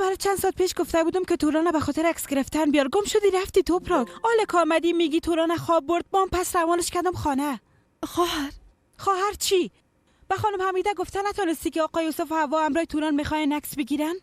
برای چند ساعت پیش گفته بودم که توران به خاطر عکس گرفتن بیار، گم شدی رفتی توپراک. آلک آمدی میگی توران خواب برد، بام پس روانش کردم خانه. خواهر چی؟ به خانم حمیده گفته نتونستی که آقای یوسف و حوا امرای توران میخواین عکس بگیرن؟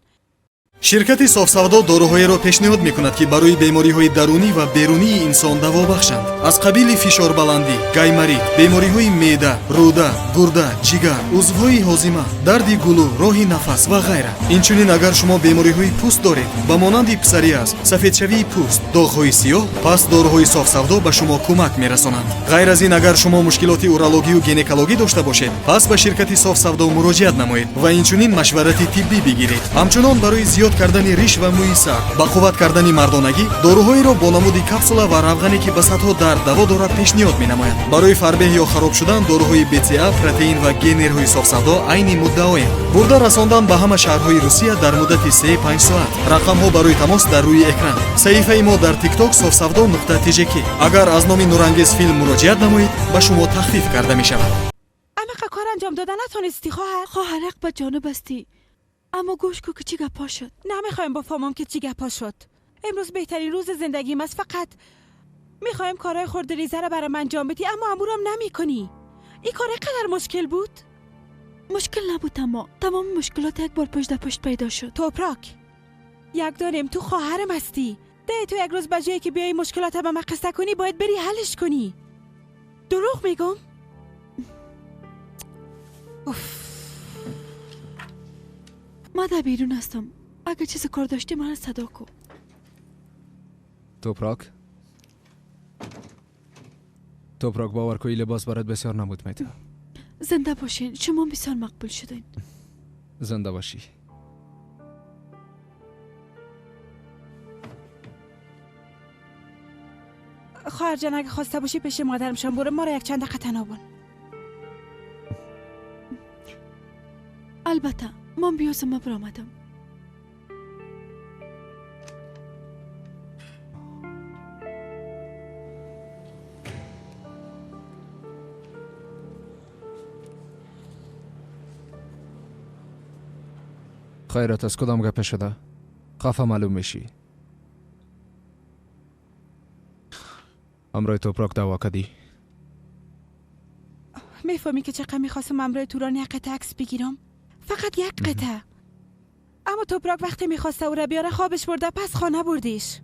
شرکت صاف‌سودا داروهای را پیشنهاد میکند که برای بیماری‌های درونی و بیرونی انسان دوا بخشند. از قبیل فشار بلندی، گایمرید، بیماری‌های معده، روده، گرده، جگر، عضوهای هاضمه، درد گلو، راه نفس و غیره. اینچنین اگر شما بیماری‌های پوست دارید، به مانند پسریاز، سفیدشوی پوست، داغ‌های سیاه، پس داروهای صاف‌سودا به شما کمک می‌رسانند. غیر از این اگر شما مشکلات اورولوژی و گینکولوژی داشته باشید، پس به شرکت صاف‌سودا مراجعه نمایید و اینچنین مشورت طبی بگیرید. همچنین برای زیاد کردن ریش و موی سر، با قوت کردن مردانگی، داروهایی را با نمود کپسولا و روغنی که به صدها درد دوا دارد پیشنهاد می‌نماید. برای فربه یا خراب شدن داروهای BTA، پروتئین و گنرهای صاف‌سودا عین مدعایند. برده رساندن به همه شهرهای روسیه در مدت 3-5 ساعت. رقم‌ها برای تماس در روی اکران. صفحه ما در تیک توک sofsavdo.tjk. اگر از نام نورانگیز فیلم مراجعه نمایید، به شما تخفیف کرده می‌شود. اما کار انجام دادن نتونستی خواهر؟ خواهر حق به جانب استی، اما گوش کو که چی گپا شد. نمیخوایم بفهمم که چی گپا شد. امروز بهترین روز زندگیم است، فقط میخوایم کارهای خورد ریزه رو برام انجام بدی، اما امورم نمیکنی. این کار قدر مشکل بود؟ مشکل نبود، اما تمام مشکلات یک بار پشت در پشت پیدا شد. توپراک، یک داریم تو خواهرم هستی. ده تو یک روز بجایی که بیای مشکلات به من قصه کنی باید بری حلش کنی. دروغ میگم؟ ما در بیرون هستم، اگه چیز کار داشتی من صدا کن. توپراک باور کوئی لباس برات بسیار نبود میته. زنده باشین، شما بسیار مقبول شدین. زنده باشی. خواهر جان اگه خواسته باشی پیش مادرم شم برو، ما را یک چند دقیقه تنها بون. البته من بیازم برآمدم. خیرت از کدام گپه شده؟ خفه معلوم میشی. امروی توپراک دعوا کردی؟ میفهمی که چقدر میخواستم امروی توران یک قطعه عکس بگیرم؟ فقط یک قطعه. اما توپراک وقتی میخواسته او را بیاره خوابش برده، پس خانه بردیش.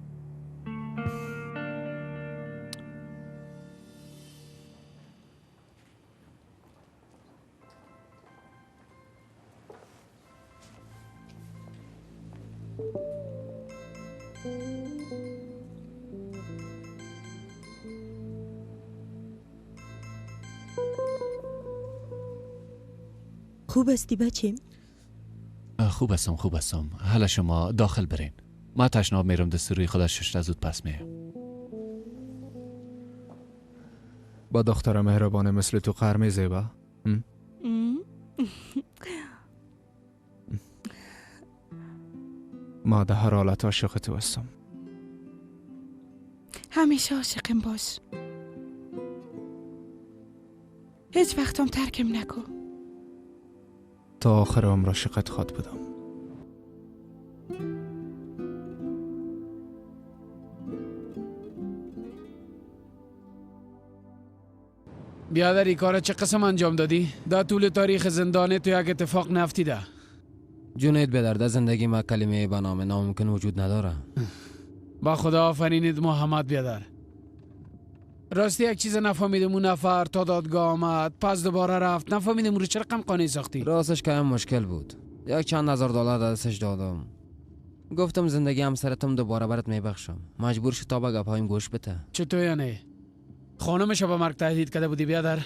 خوب استی بچیم؟ خوب هستم. حالا شما داخل برین. ما تشناب میرم دست روی خودش ششته زود پس میام. با دختر مهربانه مثل تو قرمه زیبا؟ ما در هر حالت عاشق تو هستم. همیشه عاشقم باش. هیچ وقتم ترکم نکو. تا آخر عمر عاشقت خود بودم. بیادر ای کار چه قسم انجام دادی؟ در طول تاریخ زندانه تو یک اتفاق نفتیده. جونید بدر، در زندگی ما کلمه به نام ناممکن وجود نداره. با خدا آفرینید محمد بیادر. راستی یک چیز نفهمیدم، اون نفر تا دادگاه آمد پس دوباره رفت، نفهمیدم رو چه رقم قانعی ساختی؟ راستش که هم مشکل بود. یک چند هزار دلار دستش دادم، گفتم زندگی همسرتم دوباره برات میبخشم. مجبور شد تا به گپایم گوش بده. چطور یعنی؟ خانمش به مرگ تهدید کرده بودی بیادر؟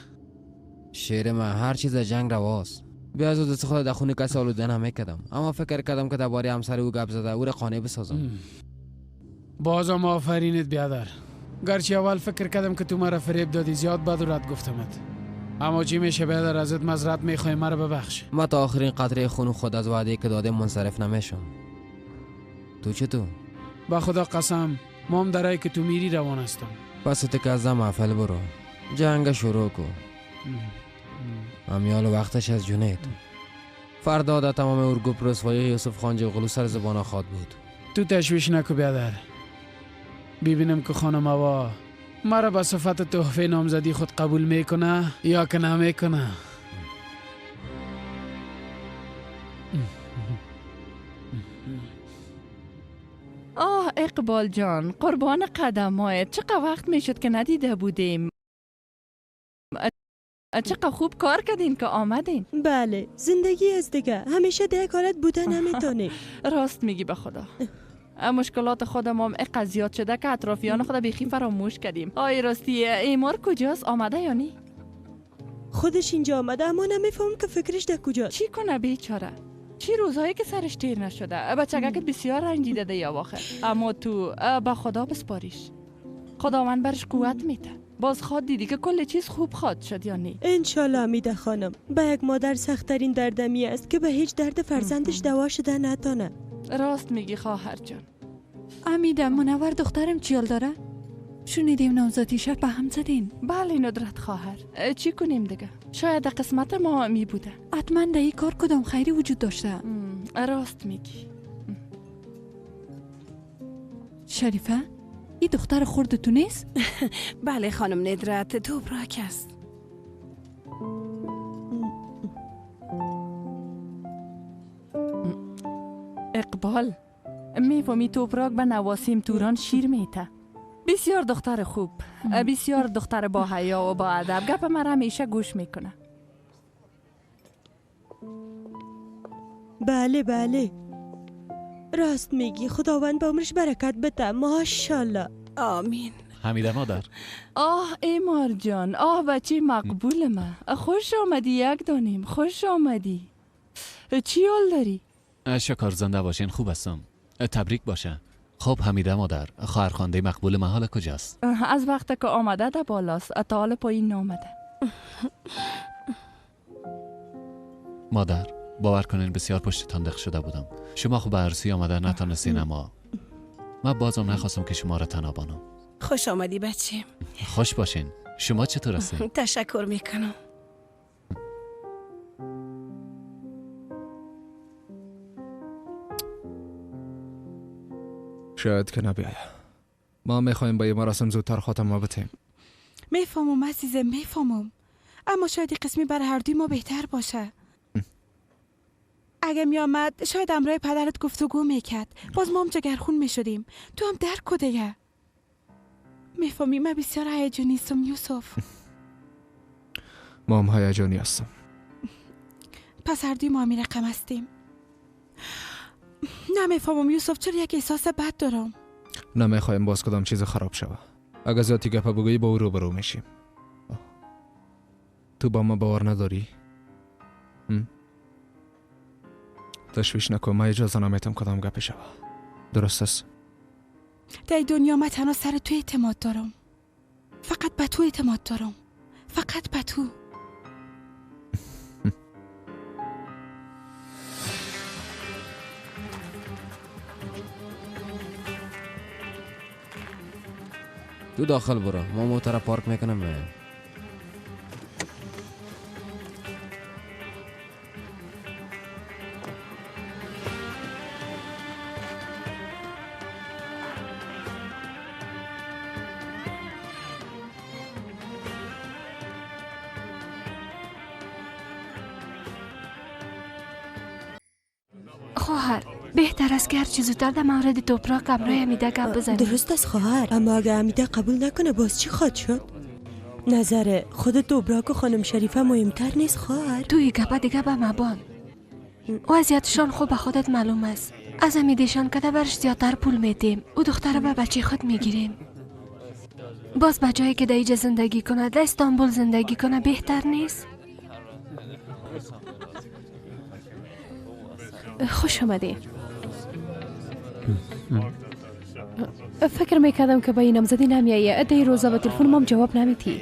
شیر من هر چیز جنگ رواست. بیا از دست خود در خونه کسی آلوده نمیکردم، اما فکر کردم که درباره همسر او گپ زده او را قانع بسازم. بازم آفرینت بیادر. گرچه اول فکر کردم که تو مرا فریب دادی، زیاد بد و رد گفتمت، اما چی میشه بیادر، ازت معذرت میخوای، مرا ببخش. ما تا آخرین قطره خون خود از وعده که دادم منصرف نمیشم. تو چطور؟ با خدا قسم ما هم درایی که تو میری روان هستم. پس تو که از محفل برو، جنگ شروع کن. امیال وقتش از جونید. فردا در تمام ارگوپ رسوایی یوسف خان جوغلو سر زبان خواهد بود. تو تشویش نکو بیادر. ببینم که خانم هوا مرا به صفت تحفه نامزدی خود قبول میکنه یا که نمیکنه. آه اقبال جان، قربان قدمایت. چقدر وقت میشد که ندیده بودیم. چقدر خوب کار کردین که آمدین. بله، زندگی است دیگه، همیشه در یک حالت بودن نمیتونی. راست میگی به خدا. مشکلات خودم هم اقدر زیاد شده که اطرافیان خدا بیخی فراموش کردیم. آی راستی ایمار کجاست؟ آمده یا نی؟ خودش اینجا آمده اما نمیفهم که فکرش در کجاست. چی کنه بیچاره؟ چی روزایی که سرش تیر نشده؟ بچگک بسیار رنجیده ده یا واخر. اما تو به خدا بسپاریش. خداوند برش قوت میده. باز خواد دیدی که کل چیز خوب خواد شد یا نی؟ انشالله امیده خانم. به یک مادر سخت‌ترین دردمی است که به هیچ درد فرزندش دوا شده نتانه. راست میگی خواهر جان. امیده، منور دخترم چیال داره؟ شنیدیم نامزدی شب به هم زدین. بله ندرت خواهر. چی کنیم دیگه؟ شاید در قسمت ما می بوده. حتما در این کار کدام خیری وجود داشته. راست میگی. شریفه؟ این دختر خورد تو نیست؟ بله خانم ندرت، توبراک است. اقبال میفهمی توبراک به نواسیم توران شیر میته. بسیار دختر خوب، بسیار دختر با حیا و با ادب. گپ مرا همیشه گوش میکنه. بله بله، راست میگی. خداوند به عمرش برکت بده. ماشاءالله. آمین. حمیده مادر. آه ایمار جان، آه بچه مقبول من. خوش آمدی یک دانیم. خوش آمدی. چی حال داری؟ شکر زنده باشین. خوب هستم. تبریک باشه. خب حمیده مادر، خواهرخوانده مقبول محال کجاست؟ از وقت که آمده ده بالاست، تا حال پایین نامده. مادر باور کنین بسیار پشتتان دق شده بودم. شما خوب به عروسی آمده نتانستین، اما من بازم نخواستم که شما را تنها بانم. خوش آمدی بچه. خوش باشین. شما چطور هستین؟ تشکر میکنم. شاید که نبیاید. ما میخوایم با این مراسم زودتر خاتمه بدیم. میفهمم عزیزم، میفهمم. اما شاید این قسمی برای هر دوی ما بهتر باشه. اگه میامد شاید امرای پدرت گفتگو میکرد. باز ما هم جگرخون میشدیم. تو هم درک کن دیگه. میفهمی من بسیار هیجانیستم یوسف. ما هم هیجانی هستم. پس هر دوی ما همین رقم هستیم. نمیفهمم یوسف، چرا یک احساس بد دارم. نمیخوایم باز کدام چیز خراب شود. اگر زیادی گپ بگویی با او روبرو میشیم. تو با ما باور نداری؟ تشویش نکن، من اجازه نمیتم کدام گپ شود. درست است؟ در دنیا من تنها سر تو اعتماد دارم. فقط به تو اعتماد دارم. فقط به تو. تو داخل برو، ما موتر پارک میکنم. خواهر، بهتر است که هر چیز زودتر در مورد توبراک امرای امیده گپ بزنیم. درست است خواهر، اما اگه امیده قبول نکنه باز چی خواهد شد؟ نظر خود توبراک و خانم شریفه مهمتر نیست خواهر؟ توی گپ دیگه به مبان. وضعیتشان خوب به خودت معلوم است. از امیدشان کده برش زیادتر پول میدیم. او دختر به بچه خود میگیریم. باز به جایی که در اینجا زندگی کنه، در استانبول زندگی کنه بهتر نیست؟ خوش آمدی. فکر میکردم که با این نامزدی نمیایی. در روزا به تلفن مام جواب نمیدی.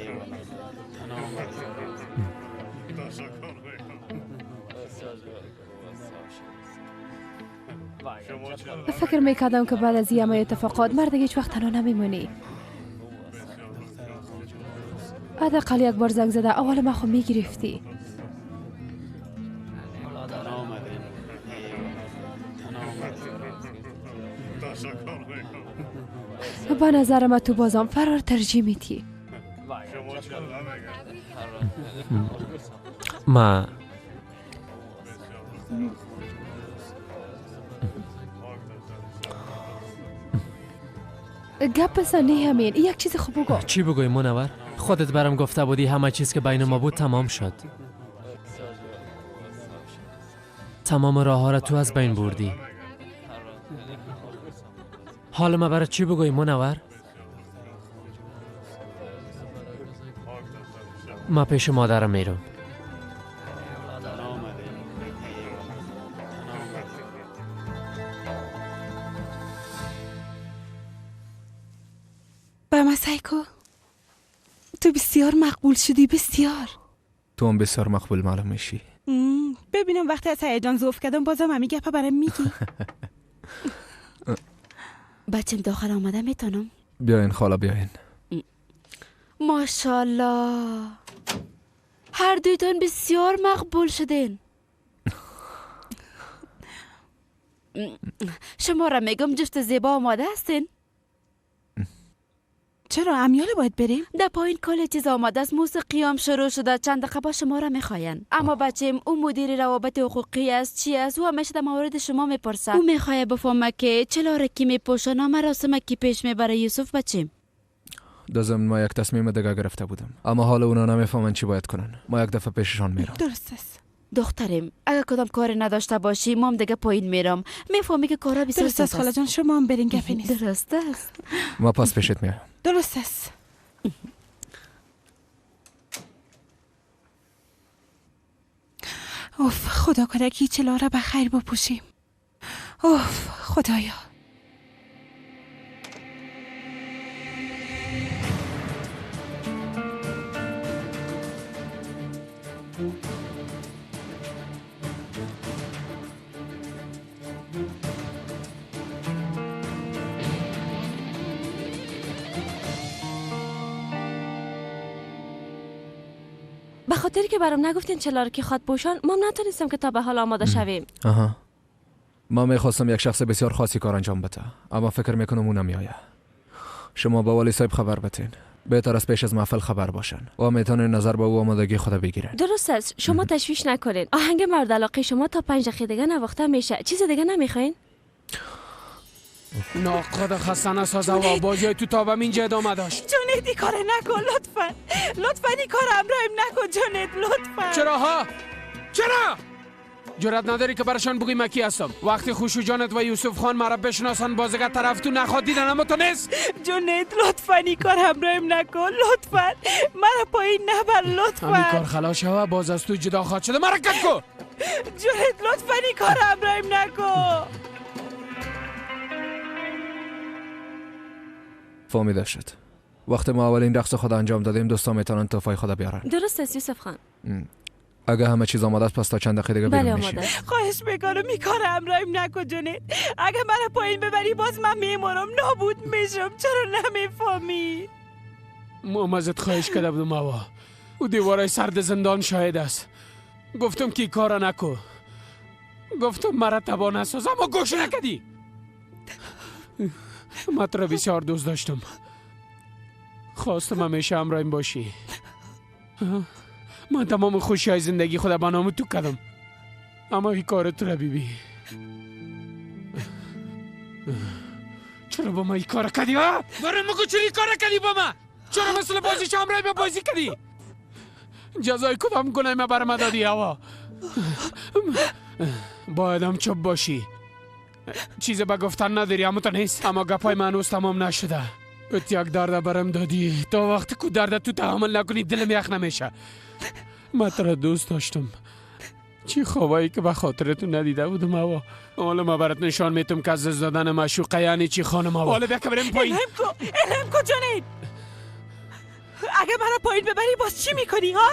فکر میکردم که بعد از این اتفاقات مرد هیچ وقت تنها نمیمونی. حداقل یک بار زنگ زده اول ما خو میگرفتی. با نظر من تو بازم فرار ترجیح میدی. ما گپ بزنی همین. یک چیز خوب بگو. چی بگوی منور؟ خودت برام گفته بودی همه چیز که بین ما بود تمام شد. تمام راه ها را تو از بین بردی. حالا ما برای چی بگوی منور؟ ما پیش مادرم میرم. با من سایکو، تو بسیار مقبول شدی. بسیار. تو هم بسیار مقبول معلوم میشی. ببینم وقتی از هیجان ذوف کردم بازم همین گپا برام میگی. بچم داخل آمده میتونم؟ بیاین خاله بیاین. ماشاءالله هر دویتون بسیار مقبول شدین. شما را میگم جفت زیبا آماده هستین؟ چرا امیال باید بریم؟ در پایین کل چیز آماده است. موسیقی هم شروع شده. چند دقیقه با شما را میخواین. اما بچم او مدیر روابط حقوقی است. چی است؟ او همیشه در مورد شما میپرسه. او میخواد بفهمه که چلا رکی میپوشن مراسم کی پیش میبره. یوسف بچم در ضمن ما یک تصمیم دیگه گرفته بودم، اما حالا اونا نمیفهمن چی باید کنن. ما یک دفعه پیششان میرم. درست است دخترم. اگر کدام کاری نداشته باشی مام دیگه پایین میرم. میفهمی که کارا بسیار درست است خاله جان. شما هم برین گپی نیست. درست است. ما پس پیشت میایم. درست است. اوف خدا کنه که چلا را بخیر بپوشیم. اوف خدایا. به خاطری که برام نگفتین چلار کی خواد پوشان ما نتونستم که تا به حال آماده شویم. آها. ما میخواستم یک شخص بسیار خاصی کار انجام بده، اما فکر میکنم اون نمیآید. شما با والی صاحب خبر بتین. بهتر از پیش از محفل خبر باشن و میتونین نظر به او آمادگی خود بگیرن. درست است. شما تشویش نکنین. آهنگ مورد علاقه شما تا 5 دقیقه دیگه نواخته میشه. چیز دیگه نمیخواین؟ ناقد خستانه سازه و بازی تو تا به اینجا ادامه داشت. جونید این کار نکن لطفا. لطفا این کار امرایم نکن جونید لطفا. چرا ها؟ چرا؟ جرأت نداری که برشان بگی من کی هستم؟ وقتی خوشو جانت و یوسف خان مرا بشناسن بازیگر طرف تو نخواد دیدن اما تو نیست. جونید لطفا این کار همراهیم نکن لطفا. مرا پایین نبر لطفا. همین کار خلاص شوه باز از تو جدا خواهد شده. مرا کت کو. جونید لطفا این کار همراهیم نکن. فهمیده شد. وقتی ما اولین رقص خود انجام دادیم دوستان میتونن تحفه خود بیارن. درست است یوسف خان. اگه همه چیز آماده است پس تا چند دقیقه دیگه بله بیرون میشیم. خواهش میکنم این کار همراهیم نکن جونید. اگه مرا پایین ببری باز من میمرم نابود میشم. چرا نمیفهمی؟ ما ازت خواهش کرده بودم آوا. او دیوارای سرد زندان شاهد است. گفتم که کارا نکو. گفتم مرا تبا نساز اما گوش نکدی. من تو را بسیار دوست داشتم. خواستم همیشه همراهیم باشی. من تمام خوشی های زندگی خود با نام تو کردم. اما این کار تو را بیبی. چرا با من این کار کردی ها؟ برای مگو چرا این کار کردی با من؟ چرا مثل بازیش همراهیم بازی کردی؟ جزای کدام گناه من بر من دادی هوا؟ باید هم چوب باشی. چیز به گفتن نداری اما تو نیست. اما گپای من هنوز تمام نشده. ات یک درد برم دادی. تا وقتی که درد تو تحمل نکنی دلم یخ نمیشه. من تو را دوست داشتم. چی خوابایی که به خاطرتون ندیده بودم هوا. حالا ما برات نشان میتم که از دادن معشوقه یعنی چی خانم هوا. حالا بیا که بریم پایین. الهم کو جونید. اگه مرا پایین ببری باز چی میکنی ها؟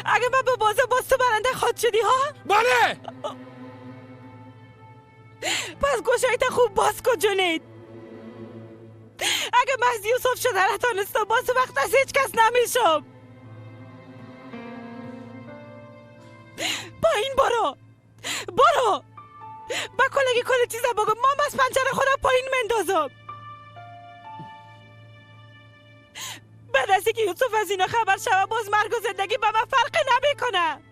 اگه من با باز تو برنده خود شدی ها؟ بله. پس گوشایت خوب باز کن جونید. اگه محض یوسف شده نتانستم باز وقت از هیچ کس نمیشم. پایین برو. برو. بگی کل چیزا بگو. مام از پنجره خودم پایین مندازم. بعد از اینکه یوسف از اینا خبر شوه باز مرگ و زندگی به من فرق نمیکنه.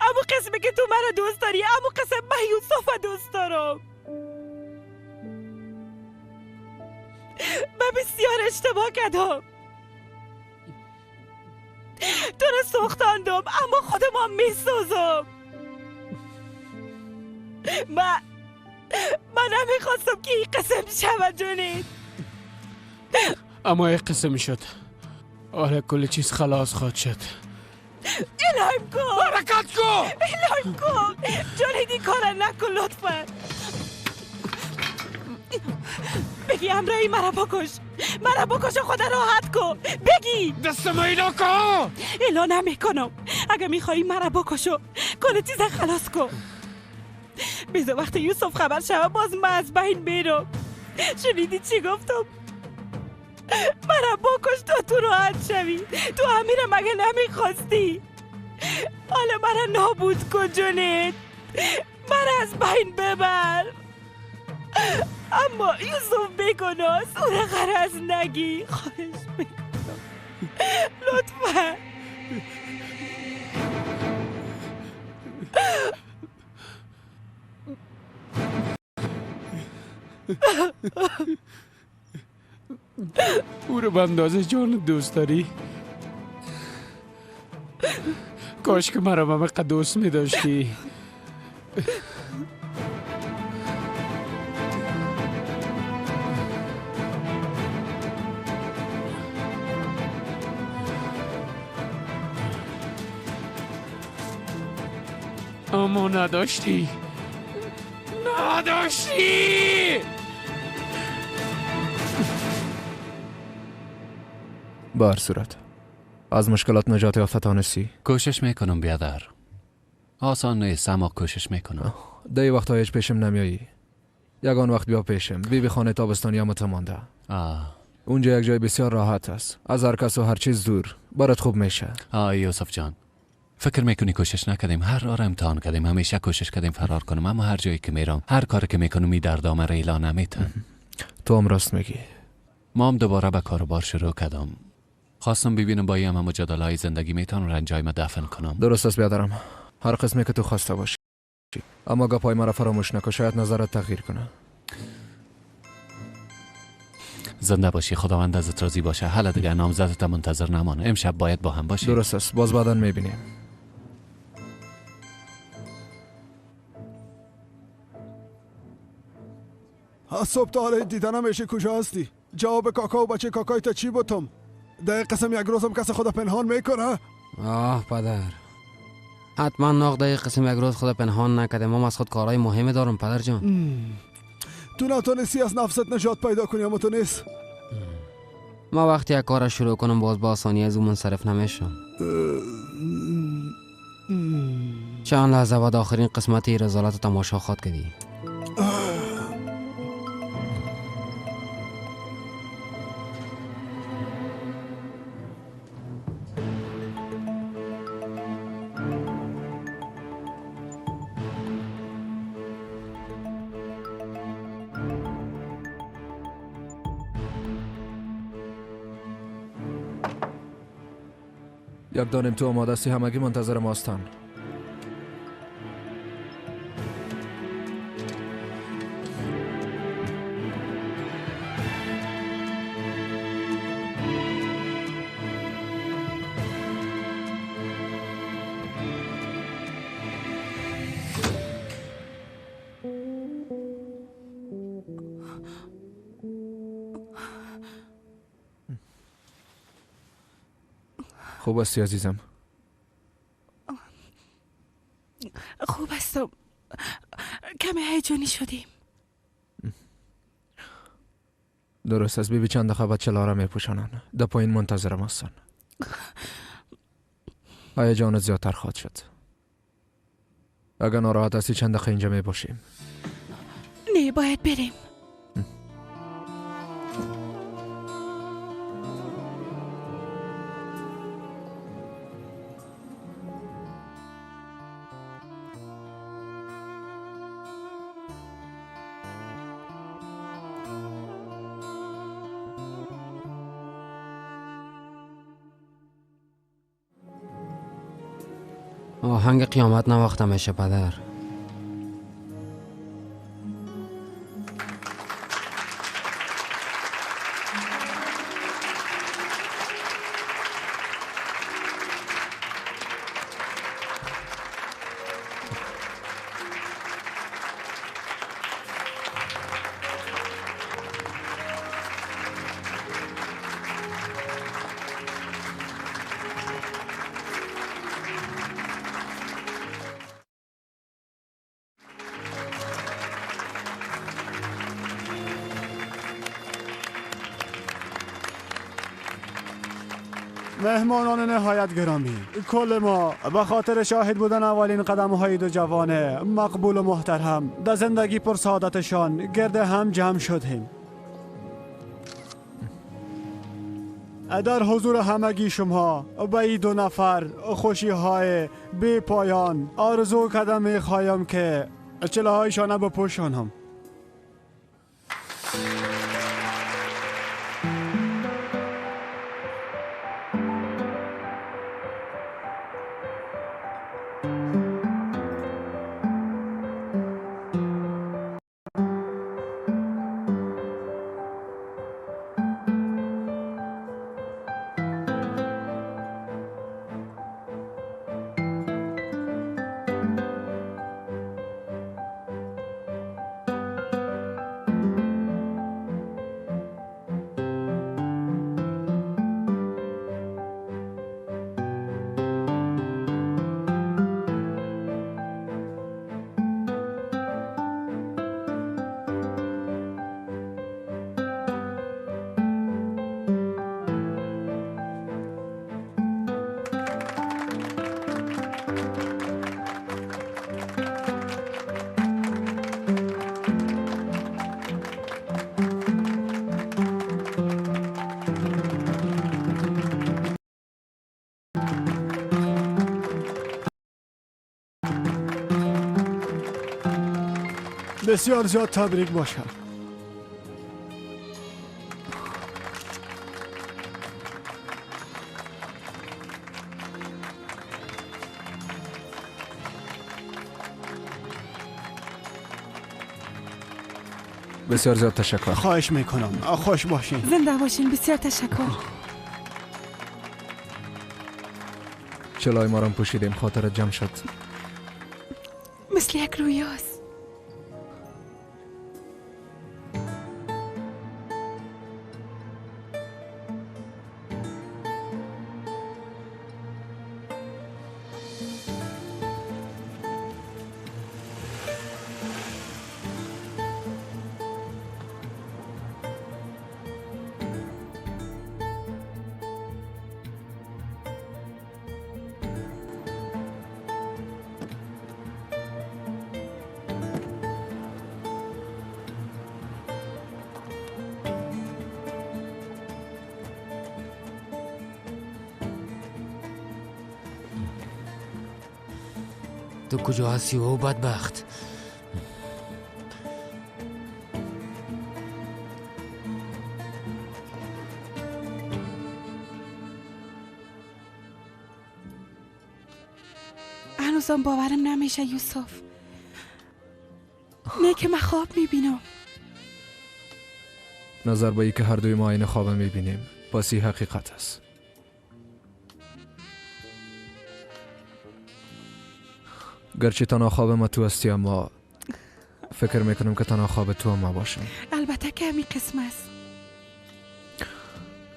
اما قسمی که تو مرا دوست داری، اما قسم من یوسف دوست دارم. من بسیار اشتباه کردم. تو را سوختاندم اما خودم هم میسوزم. من نمیخواستم که این قسم شود جونید. اما این قسم شد. آره کل چیز خلاص خواهد شد. الهیم کن حرکت کن. الهیم کن جونید این کار نکن لطفا. بگی امرایی مرا بکش و خدا راحت کن. بگی دست ما اینا کن. ایلا نمیکنم. اگه میخوایی مرا بکشو کل چیزا خلاص کن. بیزا وقتی یوسف خبر شوه باز من از بین بیرم. شنیدی چی گفتم؟ مرا بکش تو راحت شوی. تو امیره مگه نمیخواستی؟ حالا مرا نابود کن جونید. مرا از بین ببر. اما یوسف بیگناست. او را غرض نگی. خواهش میکنم لطفا. او رو به اندازه جان دوست داری؟ کاش که مرا به مقدر دوست می داشتی. اما نداشتی. به هر صورت از مشکلات نجات یافته تانستی؟ کوشش میکنم بیادر. آسان نیست اما کوشش میکنم. دی وقتا هیچ پیشم نمیایی. یگان وقت بیا پیشم. بی خانه تابستانی هم مانده. اونجا یک جای بسیار راحت است. از هر کس و هر چیز دور. برات خوب میشه. یوسف جان فکر میکنی کوشش نکردیم؟ هر راه امتحان کردیم، همیشه کوشش کردیم فرار کنم، اما هر جایی که میرم، هر کاری که میکنم می در دامه ریلا نمیتن. تو هم راست میگی. ما هم دوباره به کاروبار شروع کردم. خواستم ببینم با این مجادله‌های زندگی میتونم رنجای ما دفن کنم. درست است بیادرم. هر قسمی که تو خواسته باشی. اما گپای مرا فراموش نکن، شاید نظرت تغییر کنه. زنده باشی، خداوند ازت راضی باشه. حالا دیگه نامزدت منتظر نمانه. امشب باید با هم باشی. درست است. باز بعداً میبینیم. صبح تا حالا دیدنم میشه کجا هستی؟ جواب کاکا و بچه کاکای تا چی بودم؟ در قسم یک روزم کس خدا پنهان میکنه؟ پدر حتما ناقده قسم یک روز خدا پنهان نکده. ما از خود کارهای مهمی دارم پدر جان. تو نتونستی از نفست نجات پیدا کنی اما تو نیست. ما وقتی یک کار شروع کنم باز با آسانی از اون منصرف نمیشم. چند لحظه بعد آخرین قسمتی رزالت تماشا خواد کردی. یک دانیم تو آماده هستی، همگی منتظر ماستن. خوب هستی عزیزم؟ خوب هستم. کمی هیجانی شدیم. درست است. بیبی چند دقیقه بعد چلاره میپوشانن. در پایین منتظرم هستن. هیجانت زیادتر خواهد شد. اگر ناراحت هستی چند دقیقه اینجا میباشیم. نه باید بریم. آهنگ قیامت نواخته میشه پدر. مهمانان نهایت گرامی، کل ما به خاطر شاهد بودن اولین قدم های دو جوان مقبول و محترم در زندگی پر سعادتشان گرد هم جمع شدیم. در حضور همگی شما به این دو نفر خوشی های بی پایان آرزو کردم میخوایم که چله هایشان بپوشانم. بسیار زیاد تبریک باشم. بسیار زیاد تشکر. خواهش میکنم. خوش باشین. زنده باشین. بسیار تشکر. چلای ما رو پوشیدیم، خاطرت جمع شد. مثل یک رویاست. تو کجا هستی و بدبخت؟ هنوزم باورم نمیشه یوسف. نه که من خواب میبینم. نظر به ای که هر دوی ما این خواب میبینیم پس این حقیقت است. گرچه تنها خواب ما تو هستی، اما فکر میکنم که تنها خواب تو هم ما باشم. البته که همین قسم است.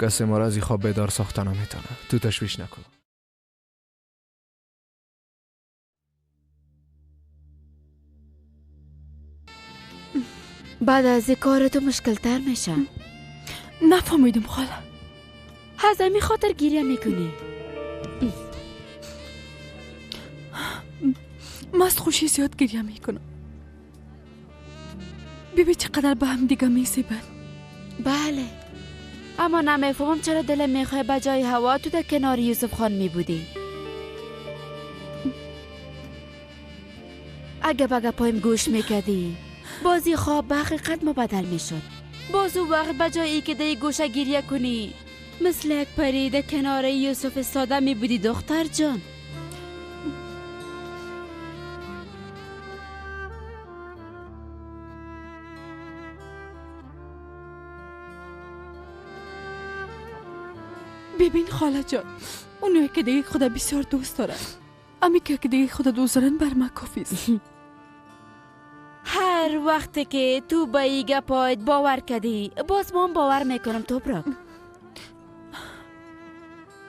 کسی ما را از این خواب بیدار ساخته نمیتونه. تو تشویش نکن. بعد از این کار تو مشکل تر میشه. نفهمیدم خاله. هزمی خاطر گریه میکنی؟ مست خوشی زیاد گریه میکنم. ببین چقدر به هم دیگه میسیبن. بله، اما نمیفهمم چرا دل میخواه به جای هوا تو در کنار یوسف خان میبودی. اگه بگه پایم گوش میکدی بازی خواب به حقیقت مبدل میشد. باز او وقت به جایی که دی گوشه گریه کنی مثل یک پری در کنار یوسف ساده میبودی دختر جان. ببین خاله جان، اونایی که دیگه خدا بسیار دوست دارن، امی که دیگه خدا دوست دارن بر من کافیست. هر وقتی که تو به ای گپایت باور کردی باز من باور میکنم توپراک.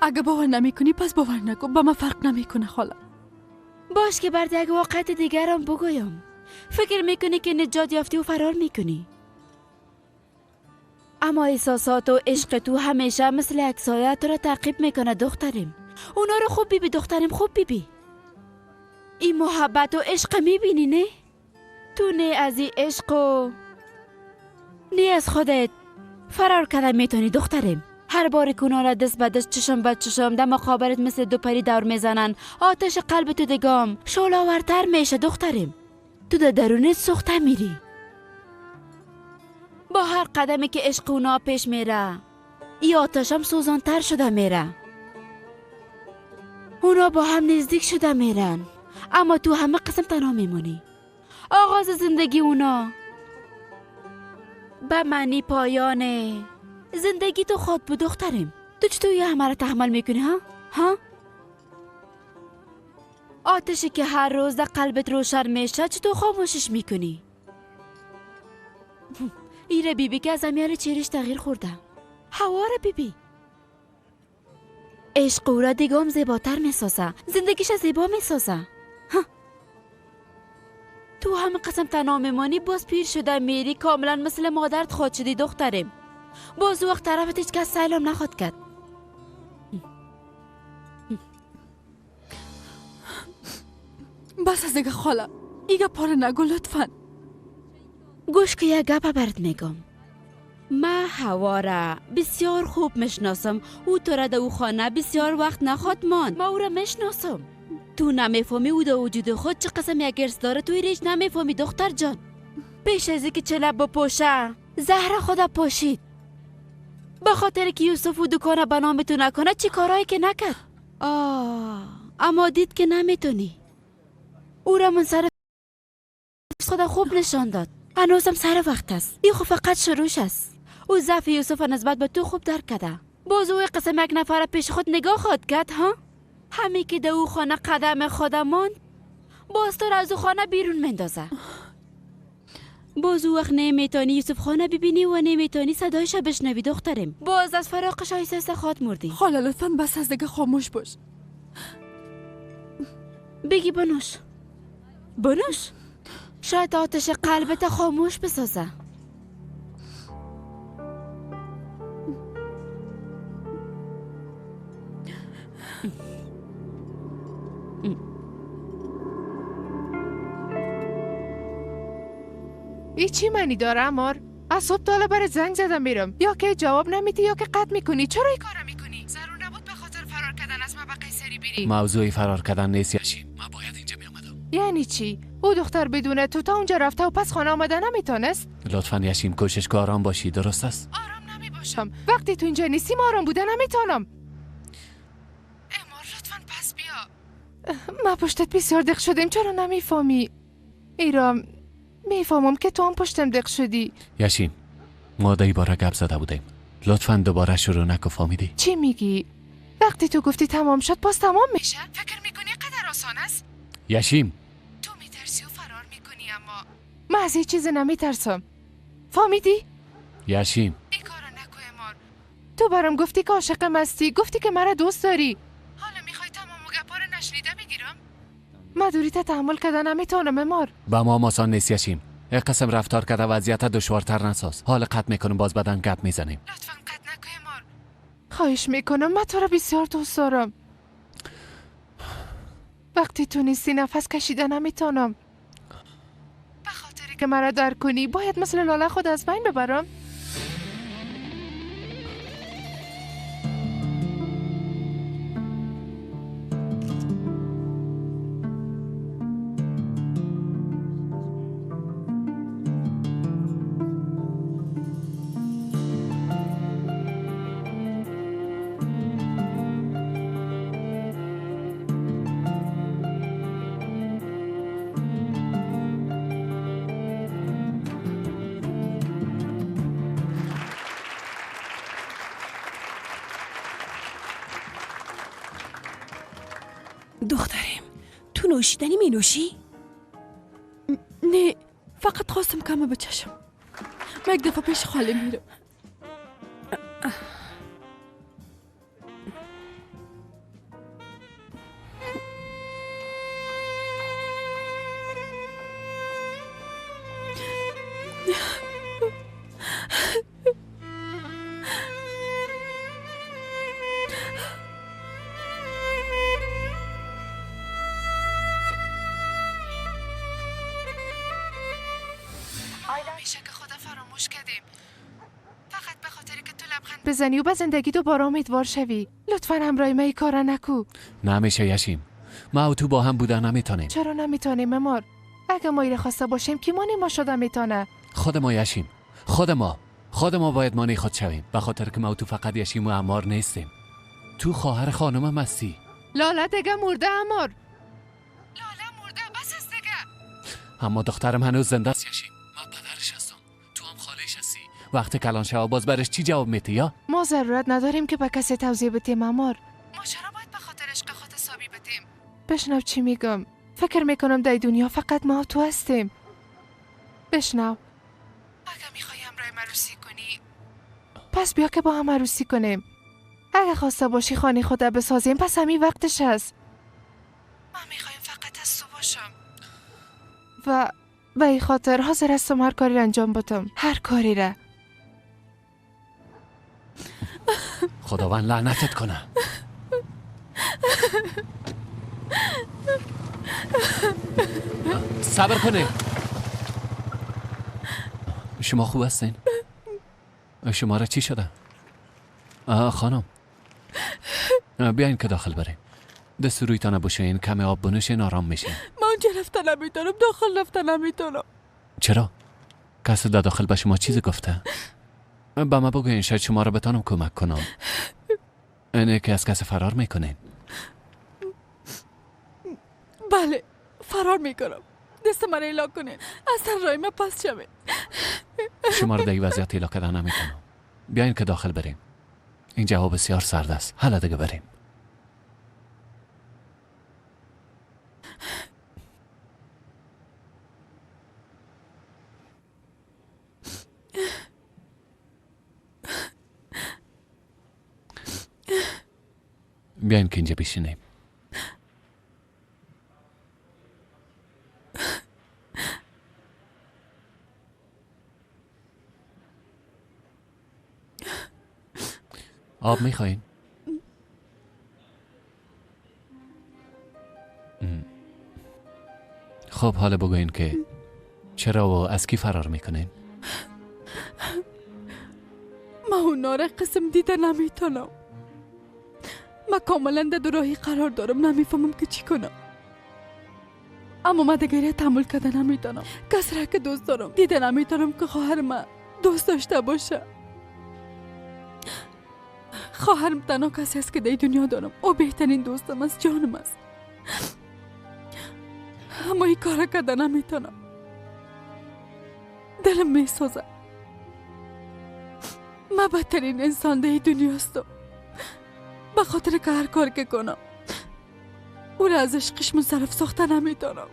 اگه باور نمیکنی پس باور نکن، با من فرق نمیکنه خاله. باش که برد یک واقعیت دیگرم بگویم. فکر میکنی که نجات یافتی و فرار میکنی، اما احساسات و عشق تو همیشه مثل یک سایه تو را تعقیب میکنه دخترم. اونا رو خوب بیبی دخترم، خوب بیبی. این محبت و عشق میبینی نه؟ تو نه از این عشق و نه از خودت فرار کردن میتونی دخترم. هر بار که اونا را دست به دست چشم به چشم در مقابلت مثل دو پری دور میزنن، آتش قلب تو دگام شعله‌آورتر میشه دخترم. تو در درونت سوخته میری. با هر قدمی که عشق اونا پیش میره ای آتشم سوزانتر شده میره. اونا با هم نزدیک شده میرن، اما تو همه قسم تنها میمونی. آغاز زندگی اونا به معنی پایان زندگی تو خود بود دخترم. تو چطور یه همه را تحمل میکنی ها؟ آتشی که هر روز در قلبت روشن میشه چطور خاموشش میکنی؟ ایره بیبی که از امیال چیرش تغییر خورده. هوا را بیبی. عشق او را دیگام زیباتر میسازه، زندگیش زیبا میسازه. تو همه قسم تنها میمانی، باز پیر شده میری، کاملا مثل مادرت خود شدی دخترم. باز وقت طرفت هیچ کس سلام نخواد کرد. بس از دیگه خاله، ایگه پاره نگو لطفا. گوش که یک گپ برات میگم. من هوا را بسیار خوب میشناسم. او تو را در او خانه بسیار وقت نخواد ماند. من او را میشناسم. تو نمیفهمی او در وجود خود چه قسم یک ارث داره. توی ریش نمیفهمی دختر جان. پیش از اینکه چه لب بپوشه زهر خدا پاشید. به خاطر که یوسف و دکانه به نامتو نکنه چی کارایی که نکرد. اما دید که نمیتونی. او را منصرف خدا خوب نشان داد. هنوزم سر وقت است. این خب فقط شروعش است. او ضعف یوسف نسبت به تو خوب درک کرده. باز او قسم یک نفر پیش خود نگاه خود کرد ها؟ همی که در او خانه قدم خودم ماند، باز تو را از او خانه بیرون مندازه. باز او وقت نمیتونی یوسف خانه ببینی و نمیتونی صدایش بشنوی دخترم. باز از فراقش آیسته خود مردی. خاله لطفا بس از دیگه خاموش باش. بگی بنوش. بنوش. شاید آتش قلبت خاموش بسازه. ای چی معنی داره امار؟ از صبح تا حالا برات زنگ زدم میرم، یا که جواب نمیدی یا که قطع میکنی. چرا این کارو میکنی؟ ضرور نبود به خاطر فرار کردن از من به قیصری بری. موضوع فرار کردن نیست یاشیم. من باید اینجا میامدم. یعنی چی؟ او دختر بدون تو تا اونجا رفته و پس خانه آمده نمیتونست؟ لطفاً یاشیم کوشش کن آرام باشی، درست است؟ آرام نمیباشم. وقتی تو اینجا نیستی آرام بوده نمیتونم. امار لطفاً پس بیا. من پشتت بسیار دق شدم، چرا نمیفهمی؟ ایرام میفهمم که تو هم پشتم دق شدی. یاشیم ما دایی باره گپ زده بودیم، لطفاً دوباره شروع نکن. فهمیدی؟ چی میگی؟ وقتی تو گفتی تمام شد باز تمام میشه؟ فکر میکنی قدر آسان است؟ یاشیم تو میترسی و فرار میکنی، اما من از هیچ چیز نمیترسم. فهمیدی؟ یاشیم این کارو نکو امار. تو برام گفتی که عاشقم هستی، گفتی که مرا دوست داری. حالا میخوای تمام گپا رو نشنیده بگیرم؟ من دوریت تحمل کردن نمیتونم امار. با ما آسان نیست یاشیم. یک قسم رفتار کرده وضعیت دشوارتر نساز. حال قطع میکنیم باز بدن گپ میزنیم. لطفاً قطع نکو امار. خواهش میکنم، من تو رو بسیار دوست دارم. وقتی تو نیستی نفس کشیدن نمیتونم. به خاطری که مرا درک کنی باید مثل لاله خود از بین ببرم. دخترم تو نوشیدنی می نوشی؟ نه فقط خواستم کمه بچشم. من یک دفعه پیش خاله میرم. میشه که خدا فراموش کردیم. فقط به خاطری که تو لبخند بزنی و به زندگی دوباره امیدوار شوی. لطفاً همراه ما ای کارا نکو. نمیشه یشیم. ما و تو با هم بودن نمیتونیم. چرا نمیتونیم امار؟ اگه ما ایره خواسته باشیم کی مانی ما شده میتونه؟ خود ما یشیم. خود ما باید مانی خود شویم. به خاطر که ما و تو فقط یشیم و امار نیستیم. تو خواهر خانم هستی. لاله دیگه مرده امار. لاله مرده بس است دیگه. اما دخترم هنوز زنده است یشیم. من پدرش هستم. تو هم خالش هستی. وقتی کلان شوا باز برش چی جواب میدی یا؟ ما ضرورت نداریم که به کسی توضیح بدیم امار. ما چرا باید به خاطر عشق خود حسابی بدیم؟ بشنو چی میگم. فکر میکنم در دنیا فقط ما و تو هستیم. بشنو. اگه میخوای همراه من عروسی کنی پس بیا که با هم عروسی کنیم. اگه خواسته باشی خانه خود بسازیم پس همین وقتش هست. من میخوایم فقط از تو باشم و به این خاطر حاضر هستم هر کاری انجام بدم. هر کاری را. خداوند لعنتت کنه. صبر کنه. شما خوب هستین؟ شما را چی شده؟ خانم بیاین که داخل بریم. دست رویتان بوشین، کمی آب بنوشین، آرام میشین. من اونجا رفتن نمیتونم، داخل رفتن نمیتونم. چرا؟ کسی در داخل به شما چیزی گفته؟ به من بگوین شاید شما را بتانم کمک کنم. اینه که از کسی فرار میکنین؟ بله فرار میکنم. دست من ایلا کنین، اصلا رای من پس شوه. شما را در این وضعیت ایلا کردن نمیتونم. بیاین که داخل بریم. این جواب بسیار سرد است. حالا دیگه بریم. بیاین که اینجا بشینیم. آب میخواین؟ خب حالا بگوین که چرا و از کی فرار میکنین؟ من اونا را قسم دیده نمیتونم. من کاملا در دوراهی قرار دارم، نمیفهمم که چی کنم. اما من دیگه تحمل کرده نمیتونم. کسی را که دوست دارم دیده نمیتونم که خواهر من دوست داشته باشه. خواهرم تنها کسی است که در دنیا دارم. او بهترین دوستم است، جانم است. اما این کار کرده نمیتونم. دلم میسوزه. من بدترین انسان در دنیا هستم. به خاطر که هر کار که کنم او را از عشقش منصرف ساخته نمیتونم.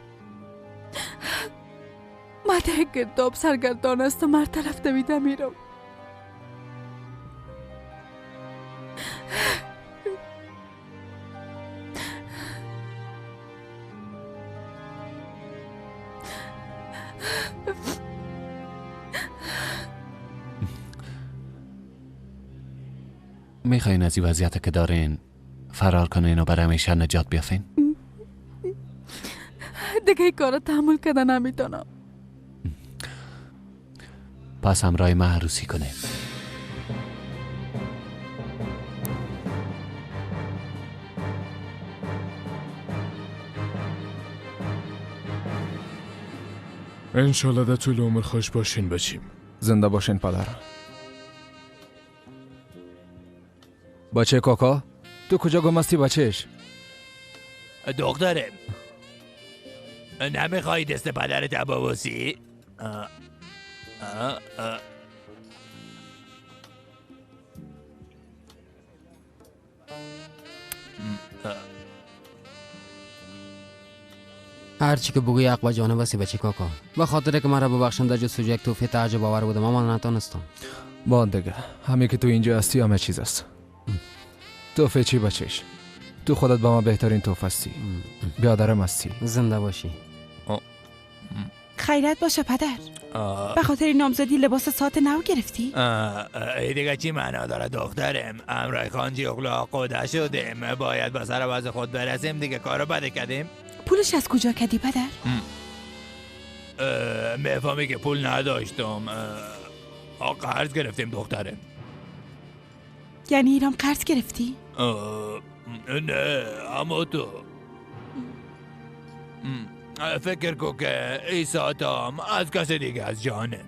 من در گرداب سرگردان هستم، هر طرف دویده میرم. میخواین از این وضعیت که دارین فرار کنین و برای همیشه نجات بیافین؟ دیگه این کار تحمل کرده نمیتونم. پس همراه من عروسی کنین. انشالله در طول عمر خوش باشین بچیم. زنده باشین پدر. بچه کاکا تو کجا گم هستی بچهش؟ دخترم نمیخوایی دست پدرت ببوسی؟ هر چی که بگوی حق و جانب است بچه کاکا. به خاطر که مرا ببخشند در جستجوی یک توفیق تعجب آور بودم اما نتونستم. باندگه همین که تو اینجا هستی همه چیز است. توفه چی بچش؟ تو خودت با ما بهترین توفه هستی. بیادرم هستی. زنده باشی. خیرت باشه پدر. به خاطر این نامزدی لباس ساعت نو گرفتی؟ ای دیگه چی معنا داره دخترم؟ امرای خانجی اخلاق قده شدیم، باید به سر وضع خود برسیم دیگه. کارو بده کردیم. پولش از کجا کردی پدر؟ میفهمی که پول نداشتم. قرض گرفتیم دخترم. یعنی ایران قرض گرفتی؟ نه اما تو فکر کو که ای ساعتم از کسی دیگه از جانم.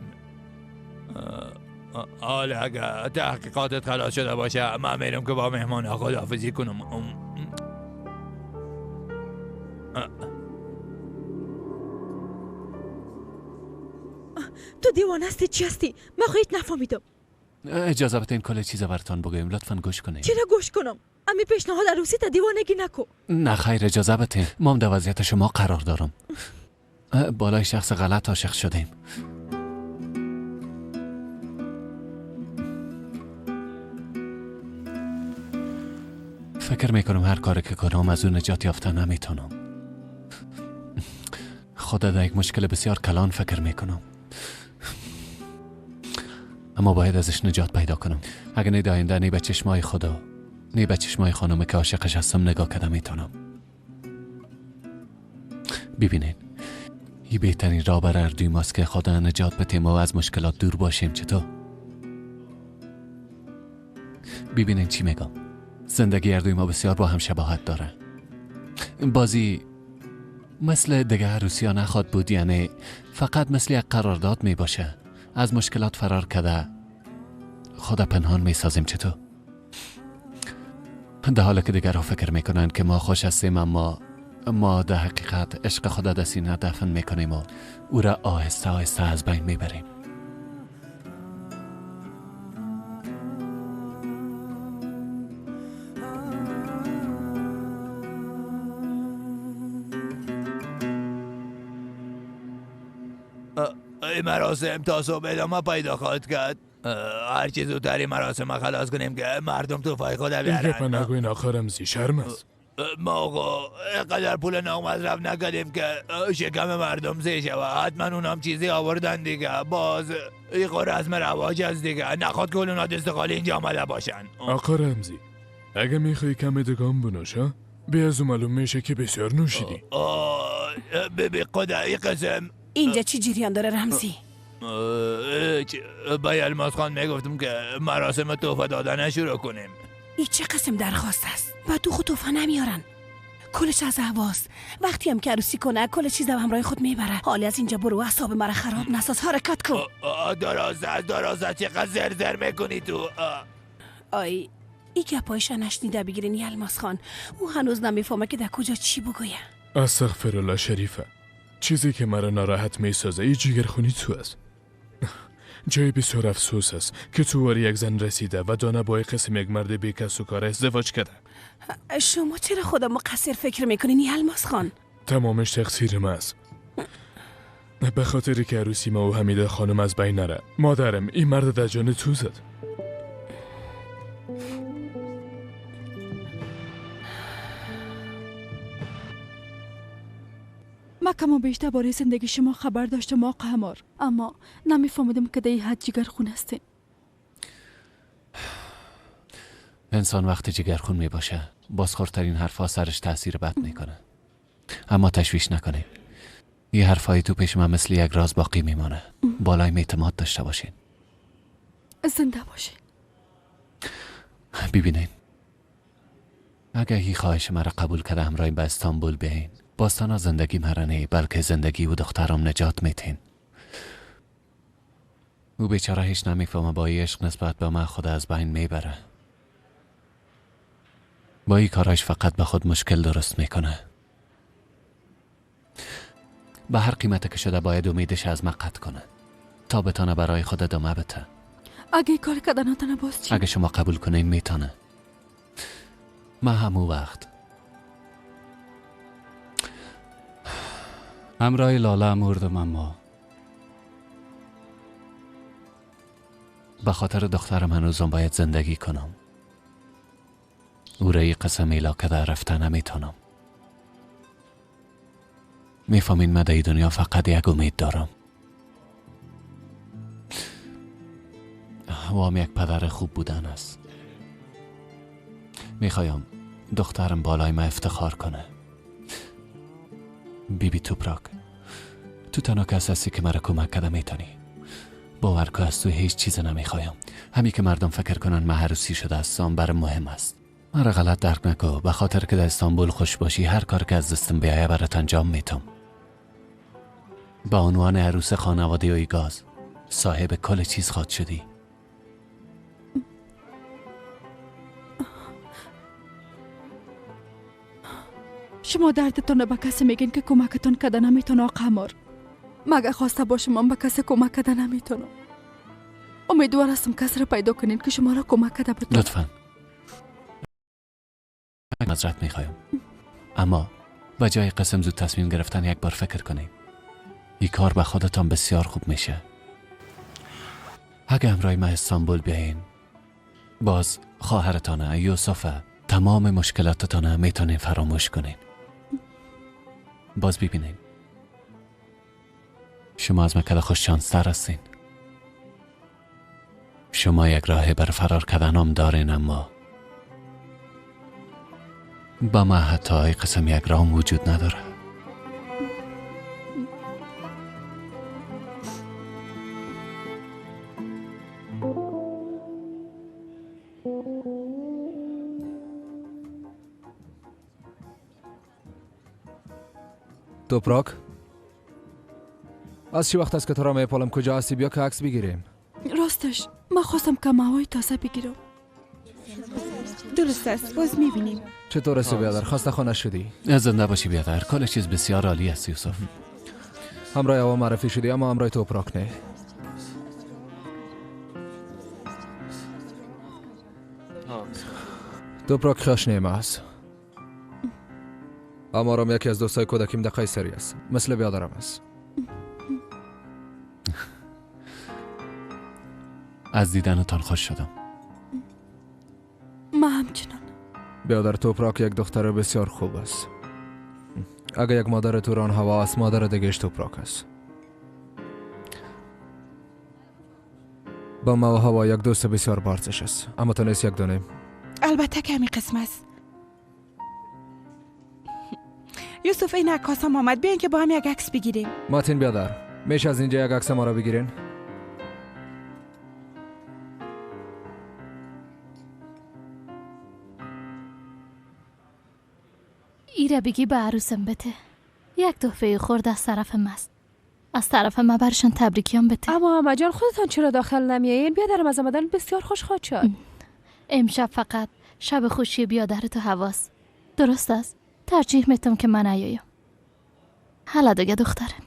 حالا اگه تحقیقاتت خلاص شده باشه من میرم که با مهمان خداحافظی کنم. تو دیوانه هستی چی هستی؟ من خواهید نفهمیدم. اجازه بتین کل چیز براتان بگویم، لطفاً گوش کنین. چرا گوش کنم؟ امی پیشنهاد عروسی تا دیوانگی نکو. نه خیر، اجازه بتین. ما هم در وضعیت شما قرار دارم. بالای شخص غلط عاشق شدیم. فکر میکنم هر کاری که کنم از اون نجات یافته نمیتونم. خدا در یک مشکل بسیار کلان فکر میکنم، اما باید ازش نجات پیدا کنم. اگه نی داینده نی به چشمای خدا نی به چشمای خانومه که عاشقش هستم نگاه کردم میتونم. ببینین این بهترین راه برای اردوی ماست که خدا نجات بتیم و از مشکلات دور باشیم. چطور؟ ببینین چی میگم. زندگی اردوی ما بسیار با هم شباهت داره. بازی مثل دیگه عروسی ها نخواد بود، یعنی فقط مثل یک قرارداد می باشه. از مشکلات فرار کرده خدا پنهان می سازیم. چطور؟ در حالی که دیگر ها فکر میکنن که ما خوش هستیم، اما ما در حقیقت عشق خدا در سینه دفن میکنیم و او را آهسته آهسته از بین میبریم. این مراسم تا صبح ادامه پیدا خواهد کرد. هر چیز زودتر مراسم خلاص کنیم که مردم تو فای خود بیارن. این گپ نگوین آقا رمزی، شرم است. ما آقا اینقدر پول نامصرف نکردیم که شکم مردم زی شود. حتما اونام چیزی آوردن دیگه. باز این رسم رواج از دیگه. نخواد که اونات استقالی اینجا آمده باشن. آقا رمزی اگه میخوای کم دگام بنوش ها بیا از معلوم میشه که بسیار نوشیدی. ببی خدایی قسم اینجا چی جریان داره رمزی؟ با الماس خان میگفتم که مراسم تحفه دادن شروع کنیم. این چه قسم درخواست است؟ و تو خود تحفه نمیارن. کلش از هواست. وقتی هم که عروسی کنه کل چیز هم همراه خود میبره. حالی از اینجا برو، اعصاب مرا خراب نساز. حرکت کن. درازه چقدر زرزر میکنی تو. آی ای گپایش نشنیده بگیرین الماس خان. او هنوز نمیفهمه که در کجا چی بگویه. استغفرالله شریفه. چیزی که مرا ناراحت میسازه ای جگرخونی تو است. جای بسیار افسوس است که تو واری یک زن رسیده و دانه با قسم یک مرد بیکس و کار ازدواج کرده. شما چرا خودم مقصر فکر میکنین الماس خان؟ تمامش تقصیر من است. به خاطر که عروسی ما و حمیده خانم از بین نره. مادرم این مرد در جان تو زد. ما کما بیشتر باره زندگی شما خبر داشتم آقا همار، اما نمیفهمیدم که در این حد جگرخون هستین. انسان وقتی جگرخون می باشه بازخورترین حرفا سرش تاثیر بد میکنه. اما تشویش نکنین. یه حرفایی تو پیش من مثل یک راز باقی میمانه. بالای اعتماد داشته باشین. زنده باشین. ببینین اگه هی خواهش مرا قبول کرده همراهی به استانبول بیاین، باستانا زندگی مرنه بلکه زندگی و دخترم نجات میتین. او بیچاره هیچ نمیفهمه با این عشق نسبت به من خود از بین میبره. با این کاراش فقط به خود مشکل درست میکنه. به هر قیمت که شده باید امیدش از من قطع کنه تا بتانه برای خود ادامه بده. اگه کار کردناتنه باز چی؟ اگه شما قبول کنین میتانه. من همون وقت همراه لاله مردم، اما به خاطر دخترم هنوزم باید زندگی کنم. او را یک قسم ایلا که در رفتن نمیتونم. میفهمین من در دنیا فقط یک امید دارم و هم یک پدر خوب بودن است. میخوایم دخترم بالای من افتخار کنه. بیبی توپراک، تو تنها کس هستی که مرا کمک کرده میتونی. باور که از تو هیچ چیز نمیخوایم. همین که مردم فکر کنن من عروسی شده هستم برام مهم است. مرا غلط درک نکو. به خاطر که در استانبول خوش باشی هر کار که از دستم بیایه برات انجام میتم. با عنوان عروس خانواده اویگاز صاحب کل چیز خواد شدی. شما دردتان به کسی میگین که کمکتان کده نمیتونه آقا امار. مگه خواسته باشم من به کسی کمک کده نمیتونم. امیدوار هستم کسی را پیدا کنین که شما را کمک کده بتونه. لطفاً معذرت میخوایم، اما به جای قسم زود تصمیم گرفتن یک بار فکر کنیم. این کار به خودتان بسیار خوب میشه. اگه همراه ما استانبول بیاین، باز خواهرتانه یوسفه تمام مشکلاتتانه میتونین فراموش کنین. باز ببینین شما از مکده خوش شانستر هستین. شما یک راه بر فرار کردن هم دارین، اما با ما حتی ای قسم یک راه وجود نداره. توپراک، از چی وقت است که تو را میپالم کجا هستی؟ بیا که عکس بگیریم. راستش من خواستم که موهای تازه بگیرم. درست است، باز میبینیم. چطور است بیادر؟ خسته خانه شدی؟ زنده باشی بیادر. کل چیز بسیار عالی است یوسف. همراه او معرفی شدی، اما همراه توپراک نه. توپراک خوش نیمه است، اما رام یکی از دوستای کودکیم در قیصری است. مثل بیادرم است. از دیدنتان خوش شدم. من همچنان. بیادر توپراک یک دختر بسیار خوب است. اگر یک مادر توران هوا است، مادر دیگهش توپراک است. با ما و هوا یک دوست بسیار بارزش است، اما تو نیست یک دانه. البته که همین قسم است. یوسف این عکاس هم آمد، بیاین که با هم یک عکس بگیریم. ماتین بیادر، میشه از اینجا یک عکس ما را بگیرین؟ ایره بگی به عروسم بته. یک تحفه خورد از طرف ماست. از طرف ما برشان تبریکیان بته. اما همه جان خودتان چرا داخل نمیایین؟ بیادرم از آمدن بسیار خوش خواهد شد. امشب فقط شب خوشی بیادر تو هواست. درست است. ترجیح میتم که من نیایم. حالا دیگه دخترم.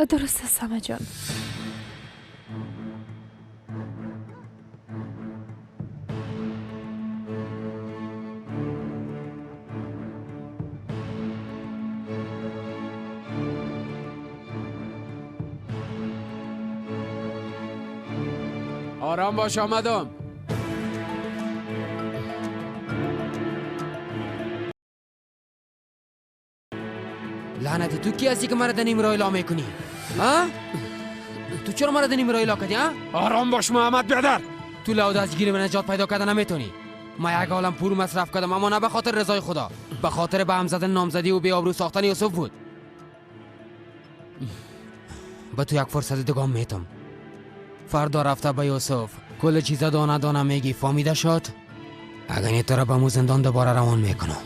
درست است همه جان. آرام باش، آمدم. لعنت تو کی هستی که مرا دنیم را اعلام میکنی؟ ها؟ تو چرا مرا دنیم را اعلام کردی ها؟ آرام باش محمد بیادر. تو لو دستگیری و نجات پیدا کردن نمیتونی. من یک عالم پول مصرف کردم، اما نه به خاطر رضای خدا، به خاطر به هم زدن نامزدی و بی‌آبرو ساختن یوسف بود. به تو یک فرصت دیگه میتم. فردا رفته به یوسف کل چیزا دانه دانه میگی، فهمیده شد؟ اگر نه تو را به مو زندان دوباره روان میکنم.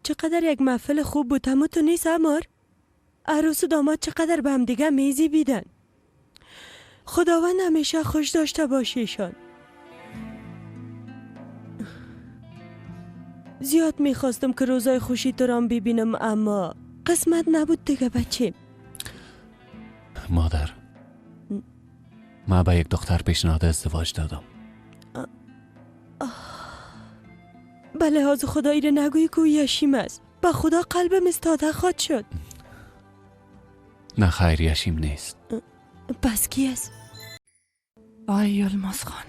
چقدر یک محفل خوب بود، اما تو نیست امار؟ عروس و داماد چقدر به هم دیگه میزی بیدن. خداوند همیشه خوش داشته باشیشان. زیاد میخواستم که روزای خوشی تو رام ببینم، اما قسمت نبود دیگه بچه. مادر، من با یک دختر پیشنهاد ازدواج دادم. به لحاظ خدایی را نگویی که او یشیم است. به خدا قلبم استاده خواهد شد. نه خیر، یشیم نیست. پس کی است؟ آی یلماز خان،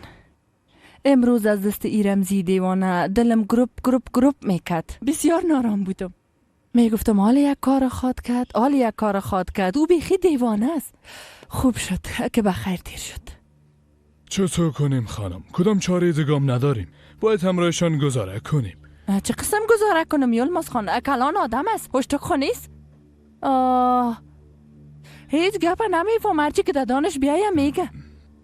امروز از دست ایرمزی دیوانه دلم گروپ میکرد. بسیار نارام بودم. میگفتم حال یک کار خواد کرد. او بیخی دیوانه است. خوب شد که بخیر دیر شد. چطور کنیم خانم؟ کدام چاره دیگام نداریم. باید همراهشان گذاره کنیم. چه قسم گذاره کنم یلماز خان؟ کلان آدم است، هشتک خونیست. هیچ گپ نمیفهم. هرچی که دانش بیایم میگه.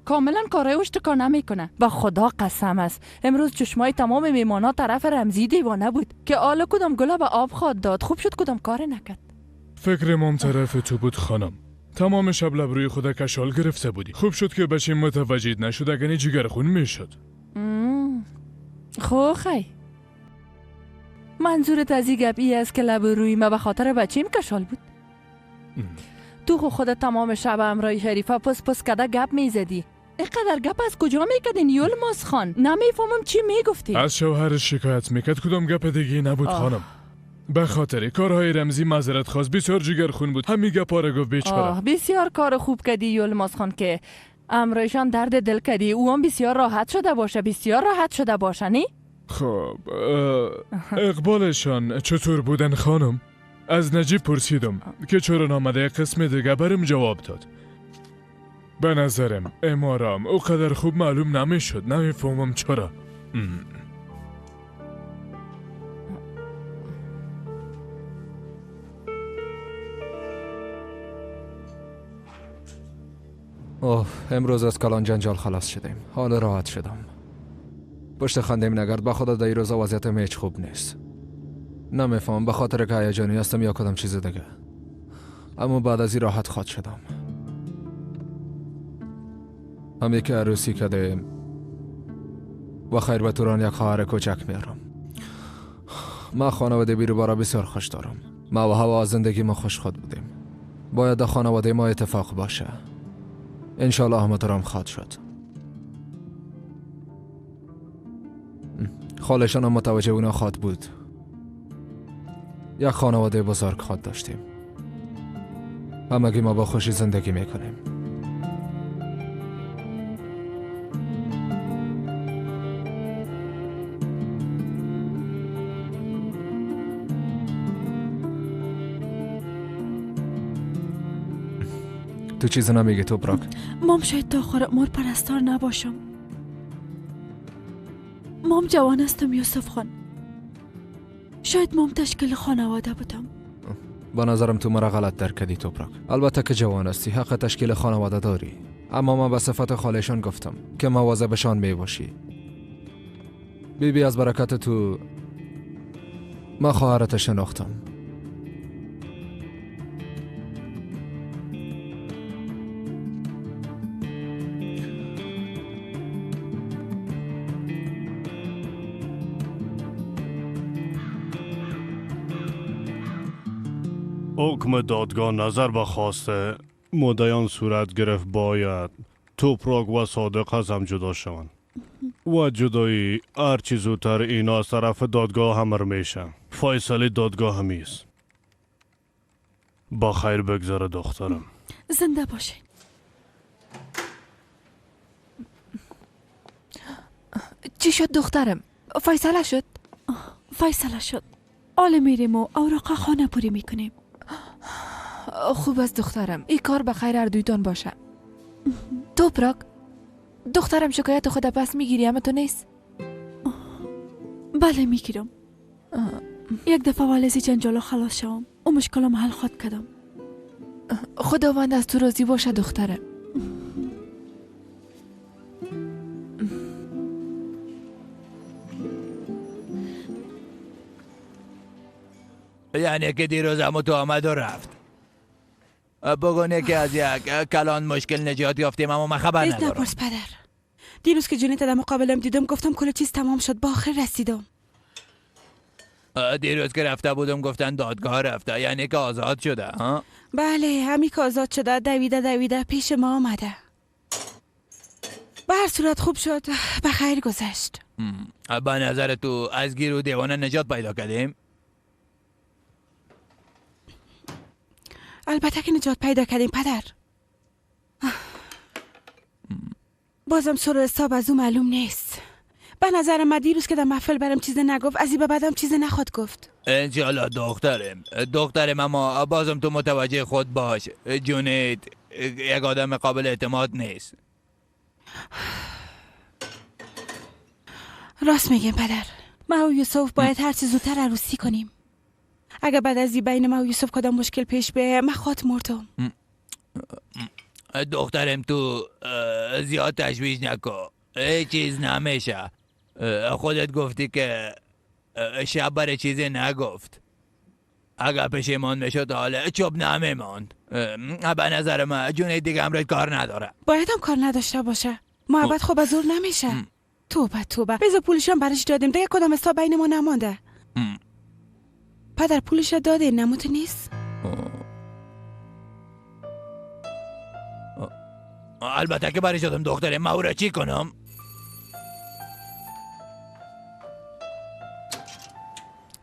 کاملا کاره هشتکا نمیکنه. با خدا قسم است امروز چشمای تمام میمانا طرف رمزی دیوانه بود که آل کدام گلا به آب خواد داد. خوب شد کدام کار نکرد. فکر مام طرف تو بود خانم. تمام شب لب روی خود کشال گرفته بودی. خوب شد که بچیم متوجه نشد، اگه جگر خون میشد. خی منظورت از این گپ است که لب روی ما به خاطر بچیم کشال بود؟ تو خودت تمام شب امرای شریفه پس کده گپ میزدی. اینقدر گپ از کجا میکردین یلماز خان؟ نمیفهمم چی میگفتی. از شوهرش شکایت میکرد. کدام گپ دیگه نبود خانم. به خاطر کارهای رمزی معذرت خواست. بسیار جگر خون بود. همین گپا را گفت بیچاره. بسیار کار خوب کردی یلماز خان که امرایشان درد دل کردی. او هم بسیار راحت شده باشه نی؟ خب اقبالشان چطور بودن خانم؟ از نجیب پرسیدم که چرا نامده قسم دیگه برم جواب داد. به نظرم امارام او قدر خوب معلوم نمیشد. نمیفهمم چرا. امروز از کلان جنجال خلاص شدیم. حال راحت شدم. پشت خندیم نگرد. به خدا در این روزا وضعیتم هیچ خوب نیست. نمیفهم به خاطر که هیجانی هستم یا کدام چیز دیگه. اما بعد از این راحت خواد شدم. هم که عروسی کردیم و خیر به توران یک خواهر کوچک میارم. ما خانواده بیرو بارا بسیار خوش دارم. ما و هوا زندگی ما خوش خود بودیم. باید در خانواده ما اتفاق باشه. انشالله همه تورام خواد شد. خالشان هم متوجه اونا خواد بود. یک خانواده بزرگ خواد داشتیم. همگی ما با خوشی زندگی میکنیم. تو چیز نمیگی توپراک؟ مام شاید تا آخر عمر پرستار نباشم. مام جوان استم یوسف خان. شاید مام تشکیل خانواده بودم. با نظرم تو مرا غلط درک کردی توپراک. البته که جوان هستی، حق تشکیل خانواده داری. اما من به صفت خالشان گفتم که مواظبشان میباشی. بیبی از برکت تو من خواهرت شناختم. حکم دادگاه نظر به خواسته مدعیان صورت گرفت باید توپراک و صادق از هم جدا شوند و جدایی هرچی زودتر اینا از طرف دادگاه همر میشن. فیصله دادگاه همیست. با خیر بگذره دخترم. زنده باشه. چی شد دخترم؟ فیصله شد؟ فیصله شد. آل میریم و اوراق خانه پوری میکنیم. خوب است دخترم. این کار به خیر هر دویتان باشه. توپراک دخترم شکایت خود پس میگیری اما تو نیست؟ بله میگیرم. یک دفعه والزی جنجالو خلاص شوم و مشکلم حل خود کردم. خداوند از تو راضی باشه دخترم. یعنی که دیروز همو تو آمد و رفت. بگونه که از یک کلان مشکل نجات یافتیم اما من خبر ندارم. نپرس پدر. دیروز که جونیت در مقابلم دیدم گفتم کل چیز تمام شد. با آخر رسیدم. دیروز که رفته بودم گفتن دادگاه رفته، یعنی که آزاد شده ها؟ بله همین که آزاد شده. دویده پیش ما آمده. به هر صورت خوب شد. به خیر گذشت. به نظر تو از گیر و دیوانه نجات پیدا کردیم؟ البته که نجات پیدا کردیم پدر. بازم سر حساب از او معلوم نیست. به نظر من دیروز که در محفل برم چیز نگفت، از این به بعدم چیز نخواد گفت. انشالله دخترم، اما بازم تو متوجه خود باش. جونید یک آدم قابل اعتماد نیست. راست میگم پدر. ما و یوسف باید هر چه زودتر عروسی کنیم. اگر بعد از این بین ما و یوسف کدام مشکل پیش به من خود مردم. دخترم تو زیاد تشویش نکن. هیچ چیز نمیشه. خودت گفتی که شب برای چیزی نگفت. اگر پشیمان میشد حالا چوب نمیماند. به نظر من جون دیگه امروز کار نداره. باید هم کار نداشته باشه. محبت خوب از زور نمیشه. توبه بذار پولشم برش دادیم دیگه کدام حساب بین ما نمانده. پدر پولش داده نموت نیست؟ البته که برش دادم دخترم. ما او را چی کنم؟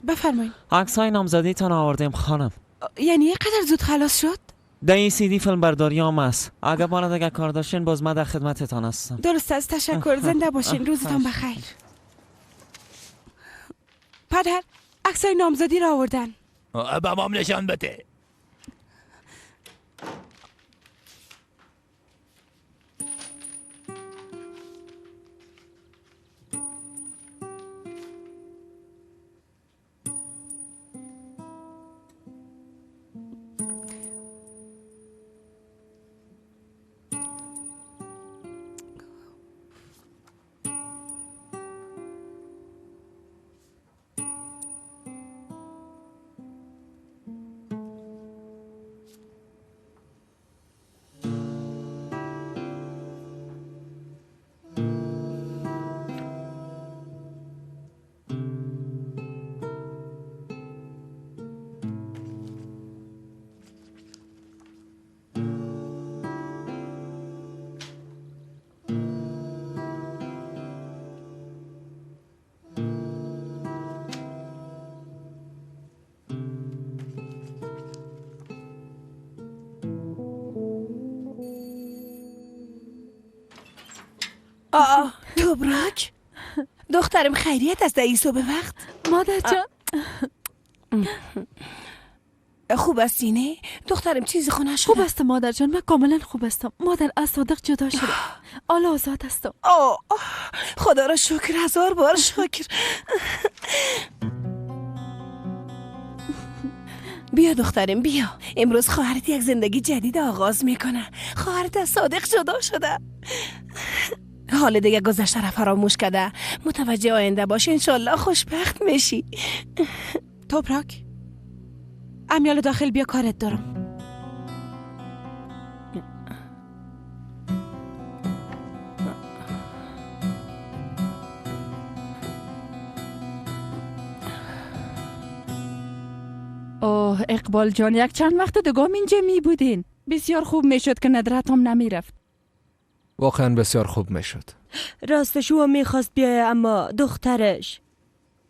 بفرمایید. عکسای نامزدیتان آوردیم خانم. یعنی یه قدر زود خلاص شد؟ در این CD فیلم برداری هم است. اگر باید اگر کار داشتین باز من در خدمتتان هستم. درست است. تشکر. زنده باشین. روزتان بخیر. پدر عکسای نامزدی را آوردن. به ما نشان بده. توبراک دخترم خیریت است در این صبح وقت. مادر جان خوب هستی نه؟ دخترم چیزی خونه شده؟ خوب هستم مادر جان. من کاملا خوب هستم. مادر از صادق جدا شده. حالا آزاد هستم. خدا را شکر. هزار بار شکر. بیا دخترم بیا. امروز خواهرت یک زندگی جدید آغاز میکنه. خواهرت از صادق جدا شده. حال دیگه گذشته را فراموش کرده. متوجه آینده باش. انشالله خوشبخت میشی. توبراک امیال داخل بیا کارت دارم. اوه اقبال جان یک چند وقت دگام اینجا می بودین. بسیار خوب میشد که ندرت هم نمی رفت. واقعا بسیار خوب میشد. راستش او میخواست بیایه اما دخترش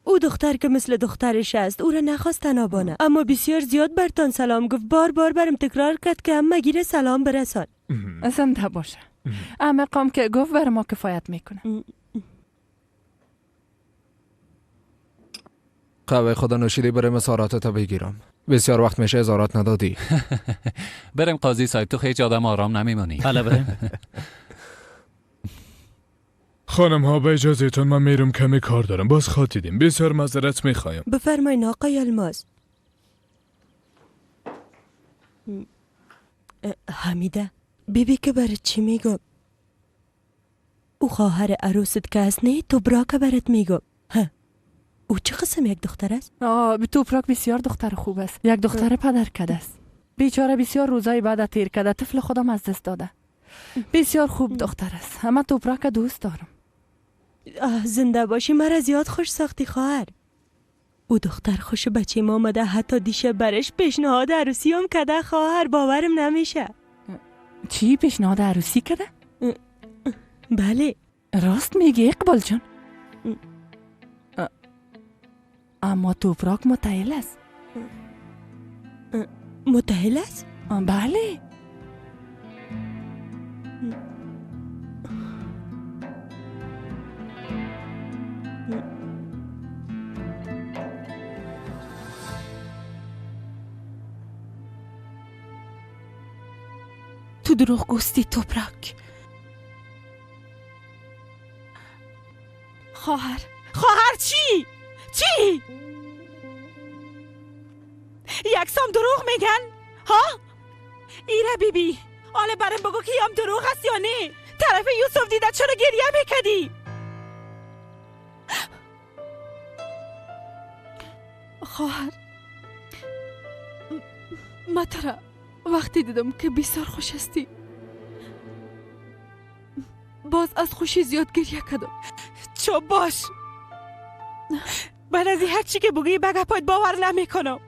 او دختر که مثل دخترش است او را نخواست تنابانه. اما بسیار زیاد برتان سلام گفت. بار بار برم تکرار کرد که همه گیره سلام برسان. زنده باشه. اما قام که گفت بر ما کفایت میکنه. قهوه خدا نوشیدی بریم اظهاراتت بگیرم. بسیار وقت میشه اظهارات ندادی. بریم قاضی صاحب. تو هیچ آدم آرام نمیمونی. حالا بریم. خانم ها به اجازهتون من میرم کمی کار دارم. باز خاطیدیم. بسیار معذرت میخوایم. بفرمایین آقای الماس. حمیده بیبی که برات چی میگم؟ او خواهر عروست که است نه؟ توبراک برات میگم. او چه قسم یک دختر است؟ توبراک بسیار دختر خوب است. یک دختر پدر کده است. بیچاره بسیار روزای بعد تیر کرده. طفل خودم از دست داده. بسیار خوب دختر است. اما توبراک دوست دارم. زنده باشی. مرا زیاد خوش ساختی خواهر. او دختر خوش بچه ما آمده. حتی دیشب برش پیشنهاد عروسی هم کده خواهر. باورم نمیشه. چی پیشنهاد عروسی کده؟ بله. راست میگی اقبال جان؟ اما توپراک متعهل است. متعهل است؟ بله. تو دروغ گفتی توپراک. خواهر چی؟ یکسام دروغ میگن؟ ها؟ ایره بیبی آله برم بگو که یام دروغ هست یا نه؟ طرف یوسف دیده چرا گریه میکدی؟ خواهر ما ترا وقتی دیدم که بسیار خوش هستی باز از خوشی زیاد گریه کردم. چو باش بعد از هر چی که بگی بگه پاید باور نمیکنم.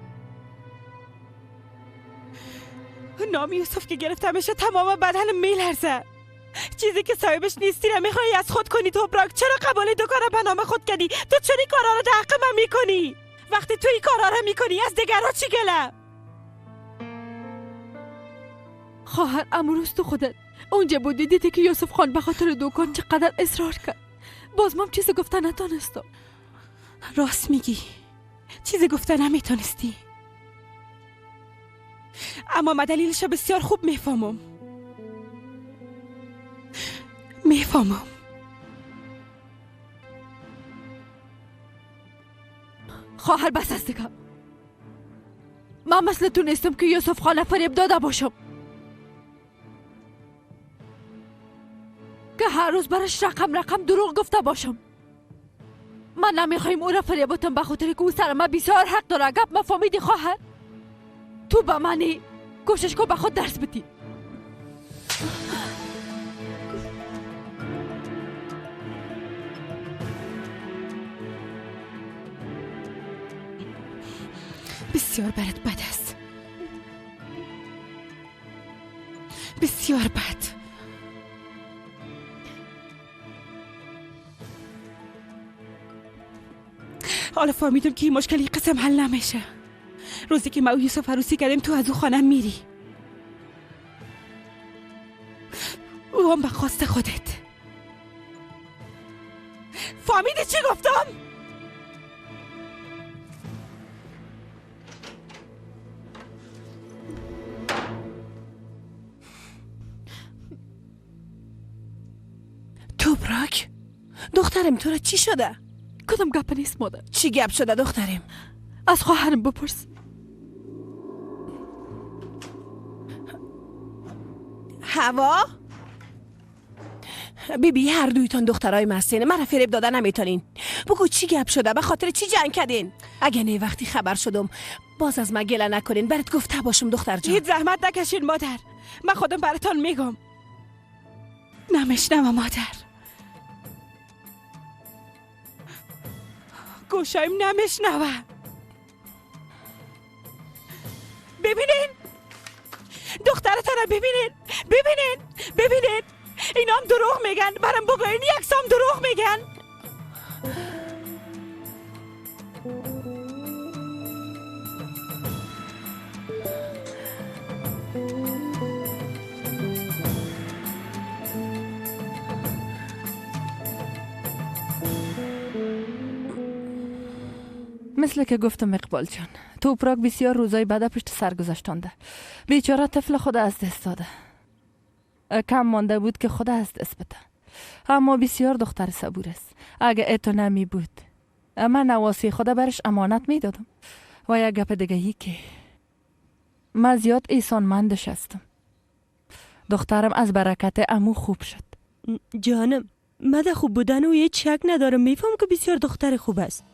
نام یوسف که گرفتمشه تمام بدن میلرزه. چیزی که صاحبش نیستی را میخوایی از خود کنی توپراک. چرا قبول دو کارا به نام خود کردی؟ تو چرا این کارا را در حق من میکنی؟ وقتی تو این کارا را میکنی از دیگرها چی گله؟ خواهر امروز تو خودت اونجا بودی دیدی که یوسف خان به خاطر دوکان چقدر اصرار کرد. باز من چیزی گفتن نتونستم. راست میگی چیزی گفتن نمیتونستی، اما من دلیلش بسیار خوب میفهمم. خواهر بس است دیگه. من مثل تو نیستم که یوسف خانه فریب داده باشم که هر روز برش رقم دروغ گفته باشم. من نمیخوایم او را فریبتم به خاطر که او سر من بسیار حق داره. گپ ما فهمیدی خواهر؟ تو به منی کوشش کن به خود درس بدی. بسیار برات بد است، بسیار بد. حالا فهمیدم که این مشکلی قسم حل نمیشه. روزی که ما و یوسف عروسی کردیم تو از او خانه میری. او هم به خواست خودت. فهمیدی چی گفتم؟ توپراک دخترم تو را چی شده؟ کدام گپ نیست مادر. چی گپ شده دخترم؟ از خواهرم بپرس. هوا بیبی هر دویتان دخترای مستین مرا فریب داده نمیتونین. بگو چی گپ شده؟ به خاطر چی جنگ کردین؟ اگه نه وقتی خبر شدم باز از من گله نکنین. برات گفته باشم دختر جان. هیچ زحمت نکشین مادر، من خودم براتان میگم. نمیشنم مادر، گوشایم نمیشنوه. ببینین دخترتان رو ببینین اینا هم دروغ میگن. برام بگو این یکسام دروغ میگن. مثل که گفتم اقبال جان، توپراک بسیار روزای بعد پشت سر گذاشتنده. بیچاره طفل خود از دست داده. کم مانده بود که خود از دست بده. اما بسیار دختر صبور است. اگه اتو نمی بود من نواسی خود برش امانت می دادم. و یک گپ دیگه‌ای که من زیاد احسانمندش هستم. دخترم از برکت امو خوب شد. جانم من خوب بودن و یه شک ندارم. میفهم که بسیار دختر خوب است،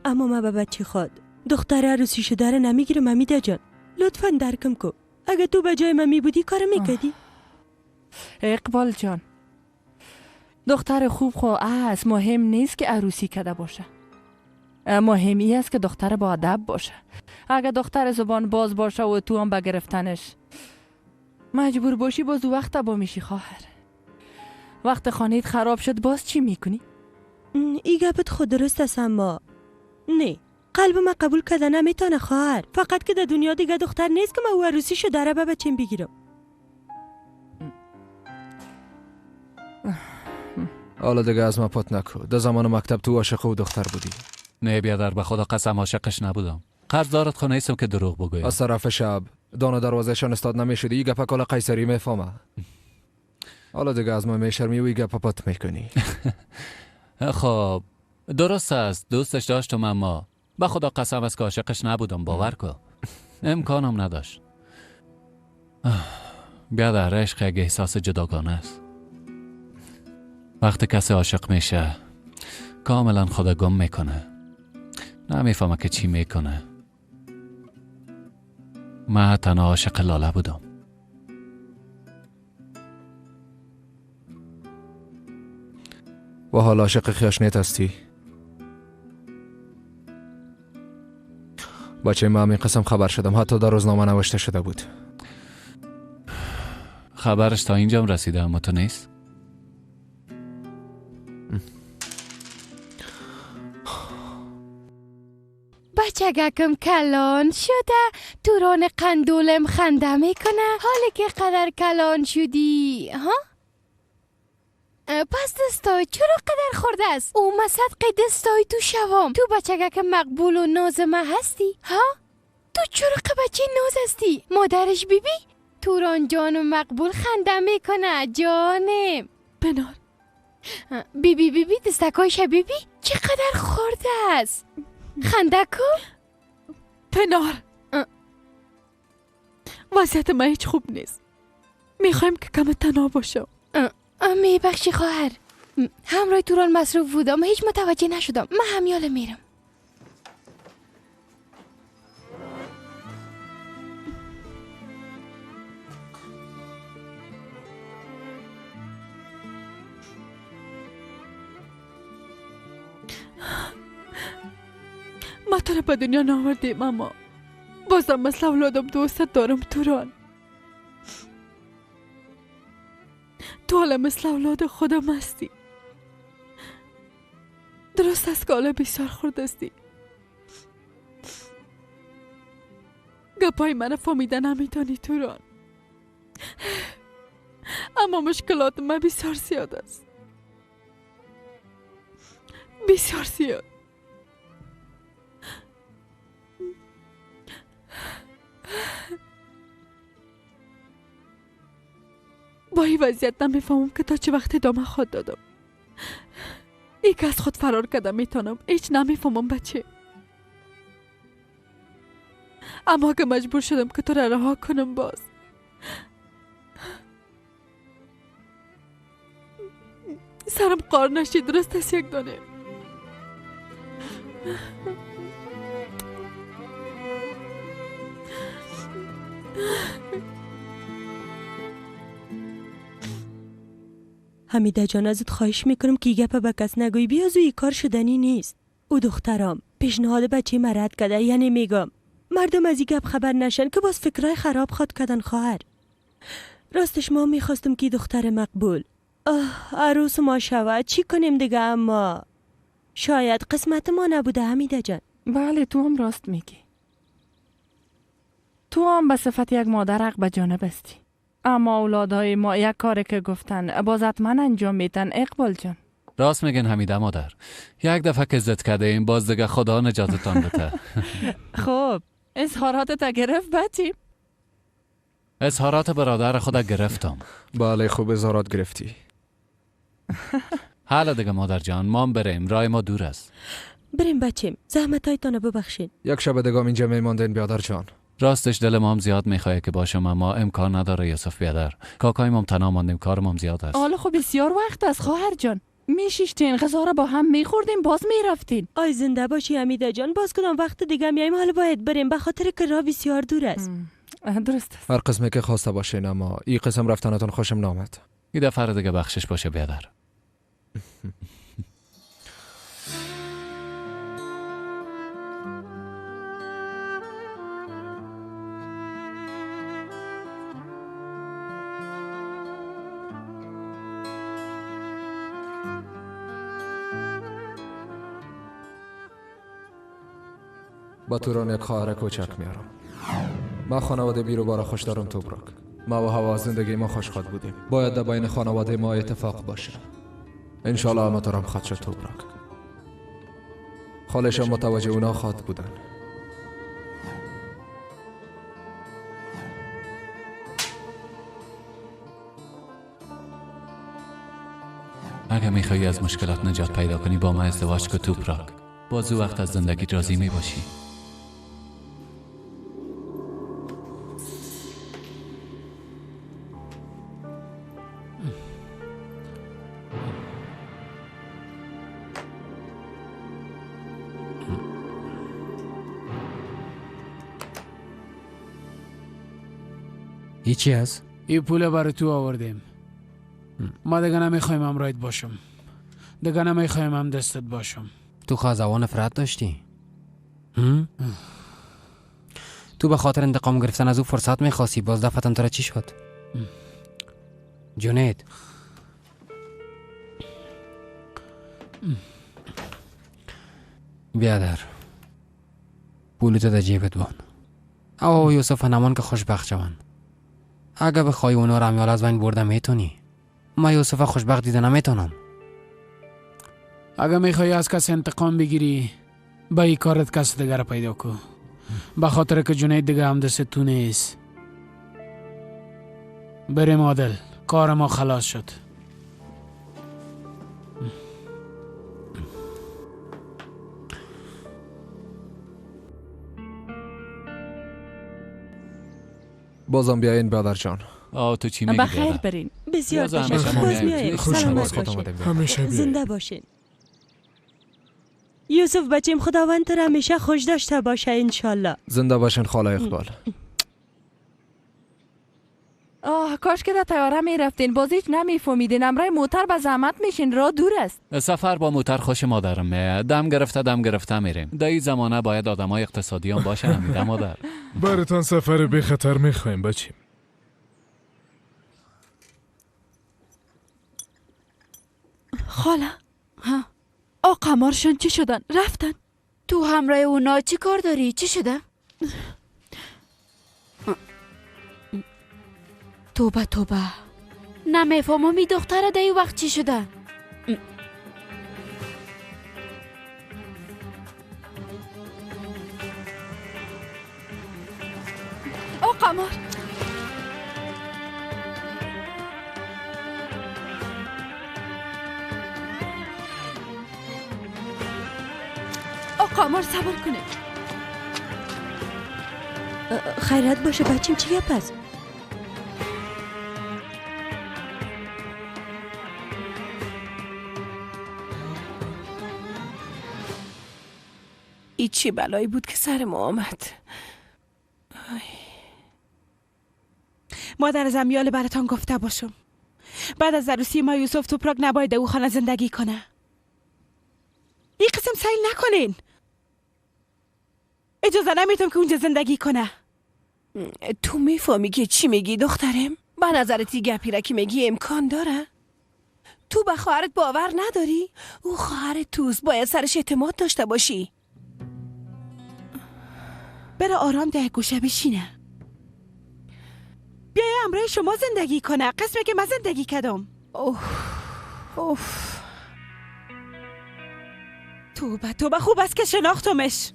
اما من به بچه خود دختر عروسی شده را نمیگیرم. امیده جان لطفا درکم کو. اگه تو به جای من می بودی کار میکردی؟ اقبال جان دختر خوب خو است. مهم نیست که عروسی کرده باشه، مهمی است که دختر با ادب باشه. اگه دختر زبان باز باشه و تو هم بگرفتنش مجبور باشی باز وقت با میشی خواهر. وقت خانه‌ت خراب شد باز چی میکنی؟ ای گپت خود درست است اما نه، قلب ما قبول کرده نمیتونه خواهر. فقط که در دنیا دیگه دختر نیست که من او عروسیشو داره به بچم بگیرم. حالا دیگه از ما پات نکو. در زمان مکتب تو عاشق او دختر بودی. نه بیادر، به خدا قسم عاشقش نبودم. قرضدارت خونه ایستم که دروغ بگویم. از طرف شب دانه دروازهشان استاد نمیشدی. ای گپا کلا قیصری میفهمه. حالا دیگه از ما میشرمی و ای گپا پات میکنی. خب درست است دوستش داشتم، اما به خدا قسم است که عاشقش نبودم. باور کن امکانم نداشت. بیادر، عشق یک احساس جداگانه است. وقتی کسی عاشق میشه کاملا خود گم میکنه، نمیفهمه که چی میکنه. من تنها عاشق لاله بودم. و حالا عاشق خیاشنیت هستی؟ بچه ما همین قسم خبر شدم، حتی در روزنامه نوشته شده بود. خبرش تا اینجام رسیده اما تو نیست؟ بچگکم کلان شده، توران قندولم خنده میکنه. حالی که قدر کلان شدی ها؟ پس دستای چرا قدر خورده است؟ او صدق دستای تو شوام. تو بچگکم مقبول و نازمه هستی ها؟ تو چرا بچه ناز هستی؟ مادرش بیبی؟ توران جان و مقبول خنده میکنه جانم. پنهار بیبی دستکایش بیبی چقدر خورده است؟ خنده کن. پنهار وضعیت من هیچ خوب نیست. میخوایم که کم تنها باشم. میبخشی خواهر، همراه توران مصروف بودم، هیچ متوجه نشدم. من همیاله میرم. ما تو رو به دنیا ناوردیم، اما بازم مثل اولادم دوست دارم توران. تو حالا مثل اولاد خودم هستی. درست است که حالا بسیار خورد هستی. گپای من فهمیده نمیتونی توران، اما مشکلات من بسیار زیاد است. بسیار زیاد. با این وضعیت نمیفهمم که تا چه وقت ادامه خود دادم. ای که از خود فرار کردم میتونم. هیچ نمیفهمم بچه. اما که مجبور شدم که تو را رها کنم باز سرم قار نشید. درست است یک دانه. حمیده جان ازت خواهش میکنم که گپ به کس نگوی. بیازو این کار شدنی نیست. او دخترام پیشنهاد بچه ما رد کرده. یعنی میگم مردم از این گپ خبر نشن که باز فکرای خراب خود کردن خواهر. راستش ما میخواستم که دختر مقبول عروس ما شود. چی کنیم دیگه؟ اما شاید قسمت ما نبوده حمیده جان. بله تو هم راست میگی. تو هم به صفت یک مادر حق به جانب هستی. اما اولادهای ما یک کاری که گفتن باز حتما انجام میدن. اقبال جان راست میگن حمیده مادر. یک دفعه که زد کرده این باز دیگه خدا نجاتتان بده. خب اظهاراتت گرفت بچی؟ اظهارات برادر خدا گرفتم. بله خوب اظهارات گرفتی. حالا دیگه مادر جان ما بریم، راه ما دور است. بریم بچیم، زحمتایتان ببخشید. یک شب دیگه اینجا میماندین بیادر جان. راستش دل ما هم زیاد میخواد که باشم اما امکان نداره یوسف بیادر. کاکای ما تنها ماندیم، کارم هم زیاد است. حالا خب بسیار وقت است خواهر جان. میشیشتین غذا را با هم میخوردیم باز میرفتین. آی زنده باشی حمیده جان. باز کدام وقت دیگه میایم. حالا باید بریم به خاطر که راه بسیار دور است. درست است. هر قسمی که خواسته باشین اما این قسم رفتنتون خوشم نامد. این دفعه دیگه بخشش باشه بیادر. با توران یک خواهر کوچک میارم. ما خانواده بیرو بارا خوش دارم توبراک. ما و هوا زندگی ما خوشخواد بودیم. باید در بین خانواده ما اتفاق باشه. انشالله همه ترم خواهد شد توبراک. خالشم متوجه اونا خواهد بودن. اگه میخوایی از مشکلات نجات پیدا کنی با ما ازدواج کن توبراک. باز وقت از زندگی راضی میباشی. هیچی هست؟ این پول برای تو آوردیم. ما دیگه نمیخوایم همراهت باشم. دیگه نمیخوایم هم دستت باشم. تو خازوان نفرت داشتی؟ تو به خاطر انتقام گرفتن از او فرصت میخواستی. باز دفتن تو را چی شد؟ جنید بیادر پولتو در جیبت بان. او یوسف نمان که خوشبخت شون. اگه بخوای اونو را همیال از بین برده میتونی. ما یوسف خوشبخت دیده نمیتونم. اگه میخوای از کسی انتقام بگیری با این کارت کسی دیگر پیدا کو. به خاطر که جنید دیگه هم دست تو نیست. بریم عادل، کار ما خلاص شد. بازم بیاین برادر جان. تو چی میگی؟ بخیر برین. بسیار تشکر. باز میاییم. سلامت باشین. همیشه بیاین. زنده باشین. یوسف بچیم خداوند تو را همیشه خوش داشته باشه انشالله. زنده باشین خاله اقبال. کاش که در تیاره میرفتین. باز هیچ نمیفهمیدین. امرای موتر به زحمت میشین. راه دور است. سفر با موتر خوش مادرم. دم گرفته میریم. در این زمانه باید آدمای اقتصادی هم باشن. همیده مادر. براتان سفر بی خطر میخوایم بچیم. خاله قمارشان چی شدن؟ رفتن؟ تو همراه اونا چی کار داری؟ چی شده؟ توبه نمیفهمم این دختره در این وقت چی شده؟ قمار قمار صبر کنه. خیرت باشه بچیم چی گپ است؟ این چی بلایی بود که سر ما آمد؟ مادر از امیال براتان گفته باشم بعد از عروسی ما یوسف توپراک نباید او خانه زندگی کنه. این قسم سیل نکنین. اجازه نمیتونم که اونجا زندگی کنه. تو میفهمی که چی میگی دخترم؟ به نظرت گپی را که میگی امکان داره؟ تو به خواهرت باور نداری؟ او خواهر توست، باید سرش اعتماد داشته باشی. بره آرام ده گوشه بشینه. بیای امرای شما زندگی کنه. قسمه که من زندگی کردم. توبه خوب است که شناختمش.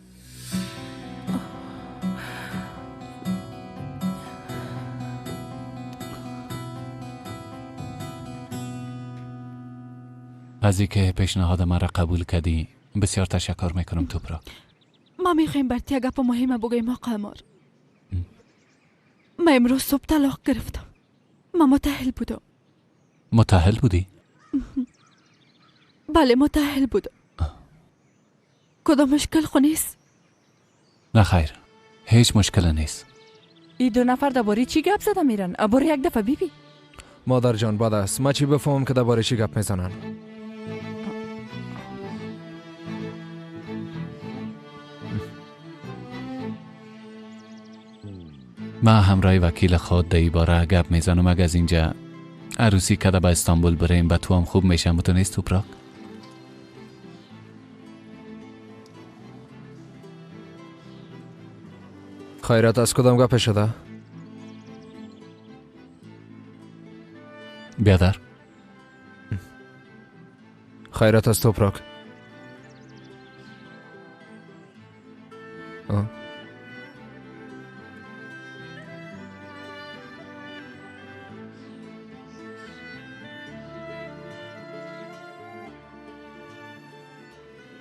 از اینکه پیشنهاد مرا قبول کردی بسیار تشکر میکنم توبراک. ما میخوایم برتی گپ مهمه بگویم قمار. من امروز صبح طلاق گرفتم. من متأهل بودم. متأهل بودی؟ بله متأهل بودم. کدام مشکل خو نیست؟ نه خیر، هیچ مشکل نیست. این دو نفر درباره چی گپ زده میرن؟ برو یک دفعه بیبی. مادر جان بعد است ما چی بفهمم که درباره چی گپ میزنن؟ ما همراه وکیل خود در این باره گپ میزنم. اگه از اینجا عروسی کده به استانبول بریم به تو هم خوب میشم. تو نیست توبراک؟ خیرت از کدام گپ شده؟ بیادر خیرت از توپراک.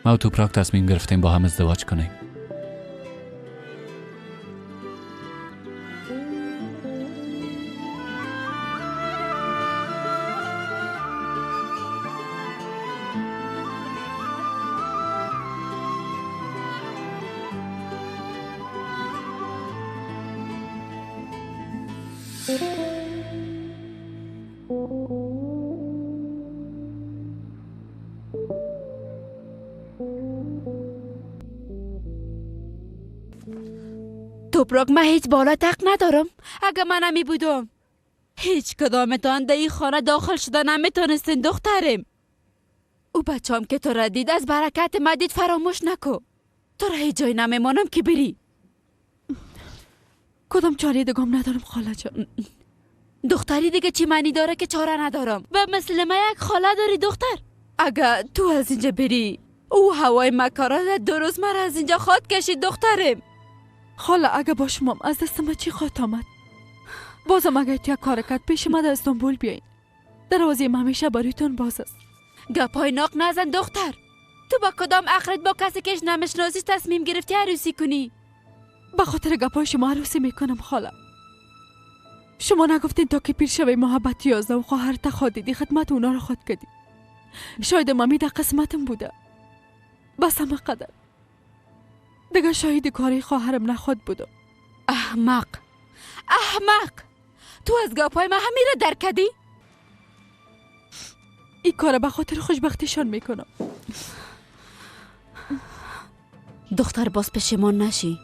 ما و توپراک تصمیم گرفتیم با هم ازدواج کنیم. توپراک، من هیچ بالا تق ندارم. اگه من نمی بودم هیچ کدامتان در این خانه داخل شده نمیتونستین دخترم. او بچم که تو را دید از برکت ما دید فراموش نکو. تو را هیچ جای نمیمانم که بری. کدام چاره دگم ندارم خاله جان. دختری دیگه چی معنی داره که چاره ندارم؟ و مثل ما یک خاله داری دختر. اگه تو از اینجا بری او هوای مکارا درست مرا از اینجا خود کشید دخترم. خاله اگه با شما از دست ما چی خواهد آمد؟ بازم اگه تو یک کار کرد پیش ما در استانبول بیاین. دروازه ما همیشه برایتون باز است. گپای ناق نزن دختر. تو با کدام عقلت با کسی که نمیشناسی تصمیم گرفتی عروسی کنی؟ به خاطر گپای شما عروسی میکنم خاله. شما نگفتین تا که پیر شوی محبت 11 و خواهر تخواد دیدی خدمت اونا رو خود کردی. شاید مامی در قسمتم بوده. بس همه قدر. دیگه شاید کاری خواهرم نخواد بودم. احمق احمق، تو از گپای ما همین را درک کردی؟ این کار به خاطر خوشبختیشان میکنم. دختر باز پشیمان نشی.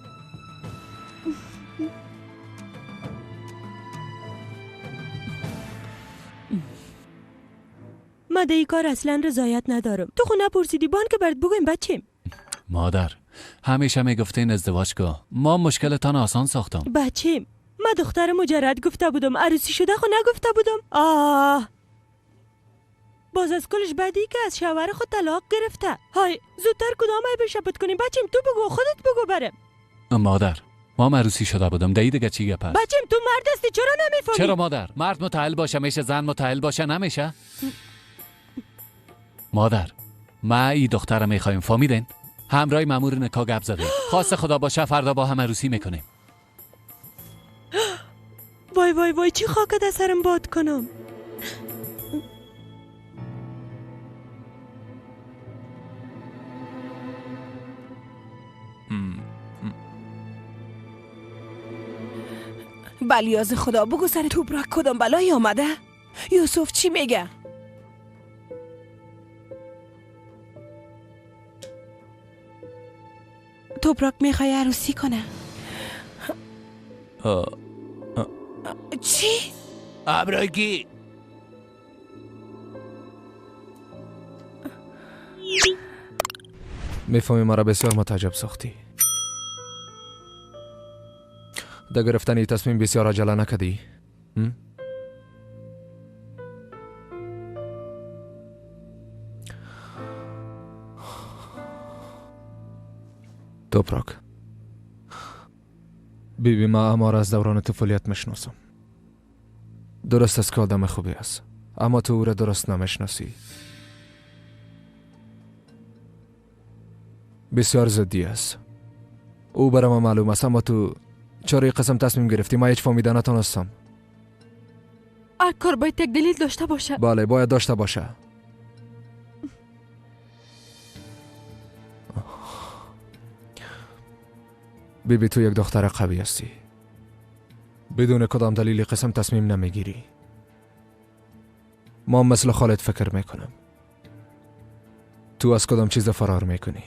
ما در این کار اصلا رضایت ندارم. تو خونه پرسیدی بان که برات بگویم بچیم. مادر همیشه میگفتین ازدواج کن. ما مشکلتان آسان ساختم. بچیم ما دختر مجرد گفته بودم، عروسی شده خو نگفته بودم. باز از کلش بدی که از شوهر خود طلاق گرفته. های زودتر کدام ای بشپت کنیم بچیم. تو بگو، خودت بگو برم. مادر ما عروسی شده بودم دایی دیگه چی گپ است؟ بچیم تو مرد هستی چرا نمیفهمی؟ چرا مادر؟ مرد متعهل باشه میشه، زن متعهل باشه نمیشه؟ مادر ما ای دختر میخوایم، فهمیدین؟ همراه مامور نکاح گپ زدیم. خواست خدا باشه فردا با هم عروسی میکنیم. وای وای وای چی خاک در سرم باد کنم. بلیاز خدا بگو سر توپراک کدام بلایی آمده؟ یوسف چی میگه؟ توپراک میخوای عروسی کنه. چی؟ ابراکی میفهمی مرا بسیار متعجب ساختی. در گرفتن این تصمیم بسیار عجله نکردی؟ توپراک بیبی ما اما را از دوران طفولیت میشناسم. درست است که آدم خوبی است، اما تو او را درست نمیشناسی. بسیار ضدی است. او برای ما معلوم است، اما تو چرا این قسم تصمیم گرفتی؟ ما هیچ فهمیده نتونستم. هر کار باید یک دلیل داشته باشه. بله باید داشته باشه. بیبی تو یک دختر قوی هستی. بدون کدام دلیلی قسم تصمیم نمیگیری. ما مثل خالد فکر میکنم. تو از کدام چیز فرار میکنی؟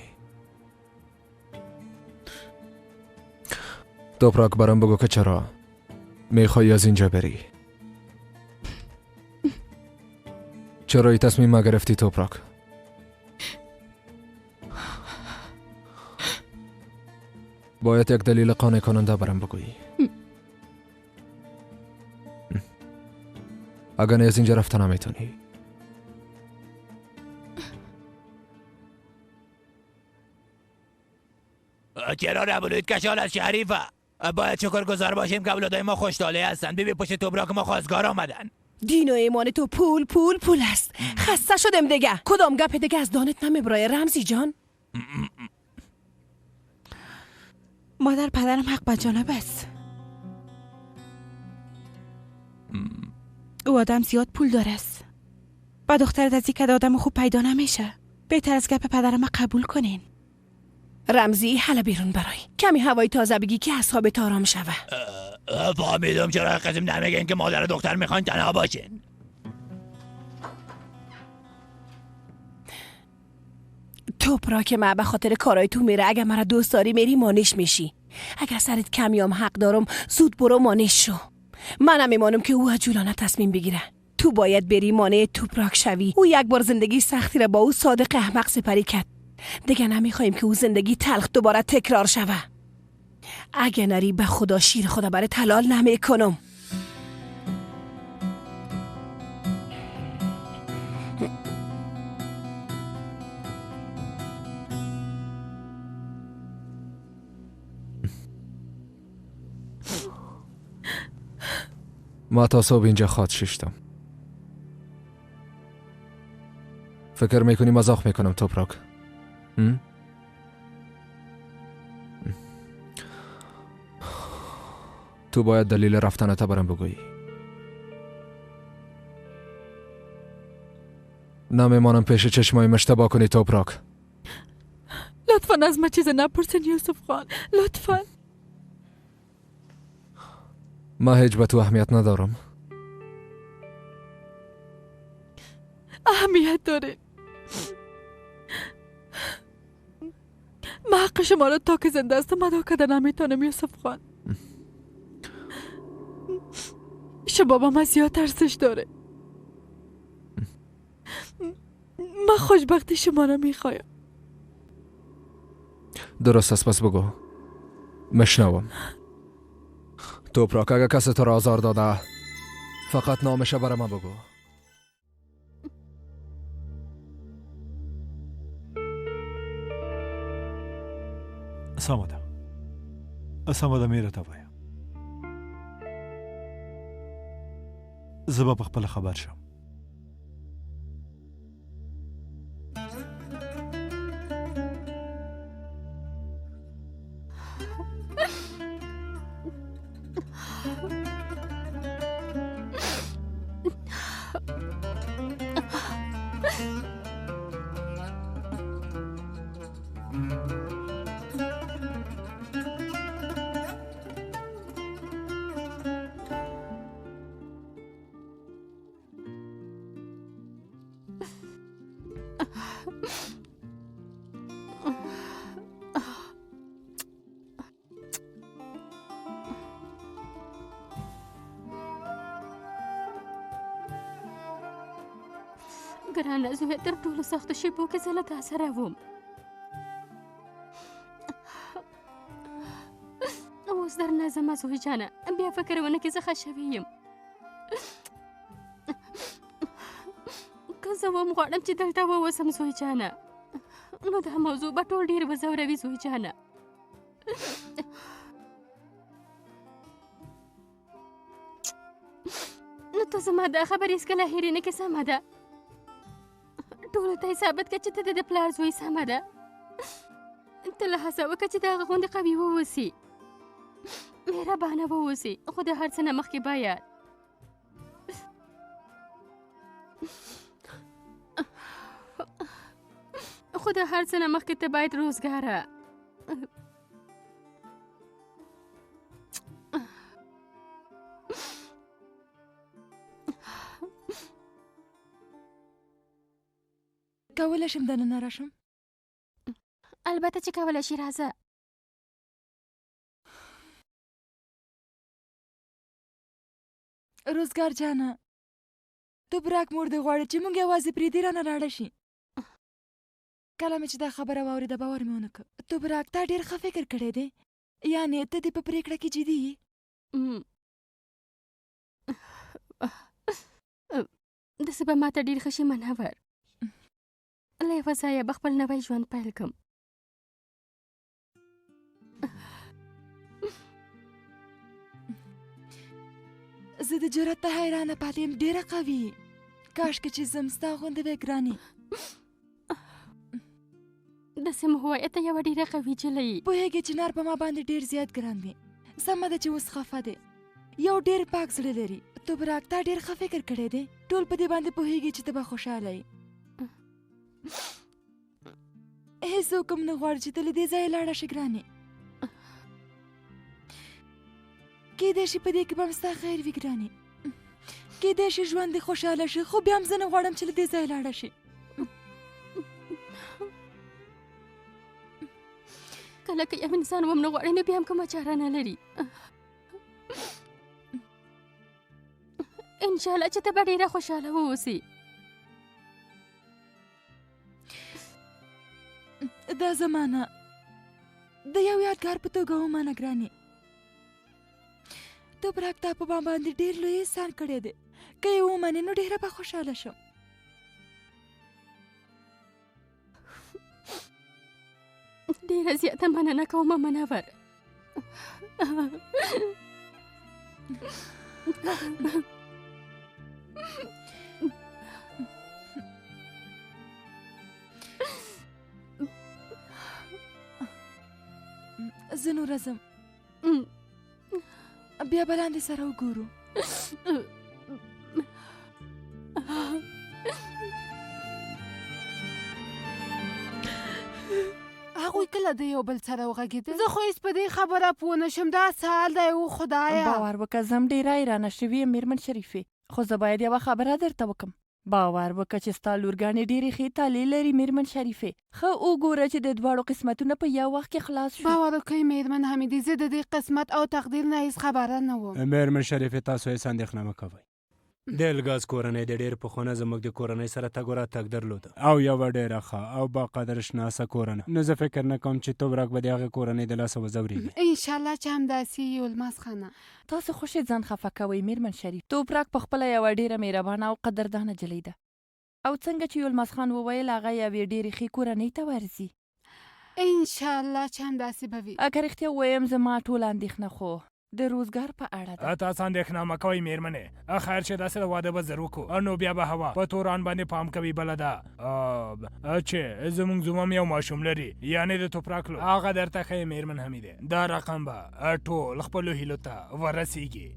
توپراک برام بگو که چرا میخوایی از اینجا بری؟ چرا این تصمیم ما گرفتی توپراک؟ باید یک دلیل قانع کننده برام بگویی. اگر نه از اینجا رفتن نمیتونی. چرا نبودید کشال از شریفه؟ باید شکرگزار باشیم که اولادای ما خوشحاله هستن. ببین پشت توبراک ما خواستگار آمدن. دین و ایمان تو پول پول پول است. خسته شدم دیگه. کدام گپ دیگه از دانت نمیبرای رمزی جان؟ مادر پدرم حق به جانب است. او آدم زیاد پول داره است. با دخترت از یک آدم خوب پیدا نمیشه. بهتر از گپ پدرم قبول کنین. رمزی حالا بیرون برای کمی هوای تازه بگی که اعصابت آرام شوه. فهمیدم چرا قسم نمیگین که مادر و دختر میخواین تنها باشین. توپراک ما به خاطر کارای تو میره. اگه مرا دوست داری میری مانش میشی. اگر سرت کمیام حق دارم زود برو مانش شو. منم میمانم که او عجولانه تصمیم بگیره. تو باید بری مانع توپراک شوی. او یک بار زندگی سختی را با او صادق احمق سپری کرد. دیگه نمیخوایم که او زندگی تلخ دوباره تکرار شوه. اگه نری به خدا شیر خدا برات حلال نمیکنم. ما تا صبح اینجا خواد ششتم. فکر میکنی مزاق میکنم توپراک؟ تو باید دلیل رفتنت برام بگویی. نمیمانم پیش چشمایم اشتباه کنی توپراک. لطفاً از ما چیز نپرسین یوسف خان. لطفاً. ما هیچ به تو اهمیت ندارم. اهمیت داره. من حق شما را تا که زنده هستم ادا کردن نمیتونم یوسف خان. شما با من زیاد ترسش داره. من خوشبختی شما را میخوایم. درست است، پس بگو. مشنوم. توپراک اگه کسی تو را آزار داده فقط نامشه برای من بگو. سماده میره تا باید زبا بخپل خبر شم. ګرانه زوی تر ټولو سختو شېبو کې زه له تا سره وم. اوس درنه ځمه زوی جانه، بیا فکر ونه کې زه ښه شوې یم. که زه هم غواړم چې دلته واوسم زوی جانه، نو دا موضوع به ټول ډېر وځوروي زوی جانه. نو ته زما دا خبرې هېڅکله هېرې نه کړې. سمه ده، ټولو ته یې ثابت کړه چې ته د پلار زوی. سمه ده، ته له هڅه وکړه چې د هغه غوندې قوي واوسي، مهربانه واوسي، خو د هر څه نه مخکې باید ته باید روزګاره کولی شم دننه راشم؟ البته چې کولی شي، راځه. روزګار جانه، توپراک مرده غواړي چې موږ یوازې پرېږدي رانه لاړه شي. کله مې چې دا خبره واورېده باور مې ونه کړ. توپراک تا ډېر ښه فکر کړی دی. یعنې ته دې په پریکړه کې جدي یې؟ داسې به ماته ډېر ښه شي منور. له یوه ځایه به خپل نوی ژوند پیل کړم. زه د جرأت ته حیرانه پاتې یم، ډېره قوي. کاشکې چې زه هم ستا غوندې وی ګرانې. داسې مه وایه، ته یوه ډېره قوي نجلۍ یې. پوهېږې چنار په ما باندې ډېر زیات ګران دی. سمه ده چې اوس خفه دی. یو ډېر پاک زړه لري. توبرک تا ډېر ښه فکر کړی دی. ټول په دې باندې پوهېږي چې ته به خوشحاله یې. هېڅوک هم نه غواړي چې ته له دې ځایه لاړه شې ګرانې. کیدای شي په دې کې به هم ستا خیر وي ګرانې. کیدای شي ژوند دې خوشحاله شي، خو بیا هم زه نه غواړم چې له دې ځایه لاړه شي. کله که یو انسان هم نه غواړي، نو بیا هم کومه چاره نه لري. انشاءالله چې ته به ډېره خوشحاله واوسې. دا زمانه د یو یادګار په توګه ومانه ګرانې. توبرک تا په ما باندې ډېر لوی احسان کړی دی. که یې ومنې نو ډېره به خوشحاله شم. ډېره زیاته مننه کومه منور. زه نو راځم، بیا به لاندې سره وګورو. هغوی کله د یو بل سره وغږېدل؟ زه خو هېڅ په دې خبره پوه نه شم. دا څه حال دی؟ او خدایه، باور وکړه زه هم ډېره حیرانه شوې یم میرمن شریفې. خو زه باید یوه خبره درته وکړم. باور وکړه چې ستا لورګانې ډېرې ښې تالې لري میرمن شریفې. ښه وګوره چې د دواړو قسمتونه په یو وخت کې خلاص شو. باور وکړئ میرمن حمیدې، زه د دې قسمت او تقدیر نه هېڅ خبره نه وم. میرمن شریفې، تاسو هېڅ اندېښنه مه کوئ. د الګاز کورنۍ د ډېر پخوانه زموږ د کورنۍ سره تګ و راتګ درلوده، او یوه ډېره ښه او باقدر شناسه کورنۍ. نو زه فکر نه کوم چې توبرک به د هغې کورنۍ د لاسه وځورېږي. انشاءالله چې همداسې یې یولمز خانه. تاسو خوشې ځان خفه کوئ میرمن شریف. توبرک پخپله یوه ډېره مهربانه او قدردانه نجلۍ ده. او څنګه چې یولمز خان وویل، هغه یوې ډېرې ښې کورنۍ ته ورځي. انشاءالله چې همداسې به وي. که رښتیا ووایم، زما ټوله اندېښنه خو د روزګار په اړه ده. تاسو اندېښنه مه کوئ میرمنې. خیر چې داسې د واده به زر وکړو، نو بیا به هوا په توران باندې پام کوي. بله ده چې زموږ زوم یو ماشوم لري، یعنې د توپرک لور. هغه درته ښیي میرمن حمیدې. دا رقم به ټول خپلو هیلو ته ورسیږي.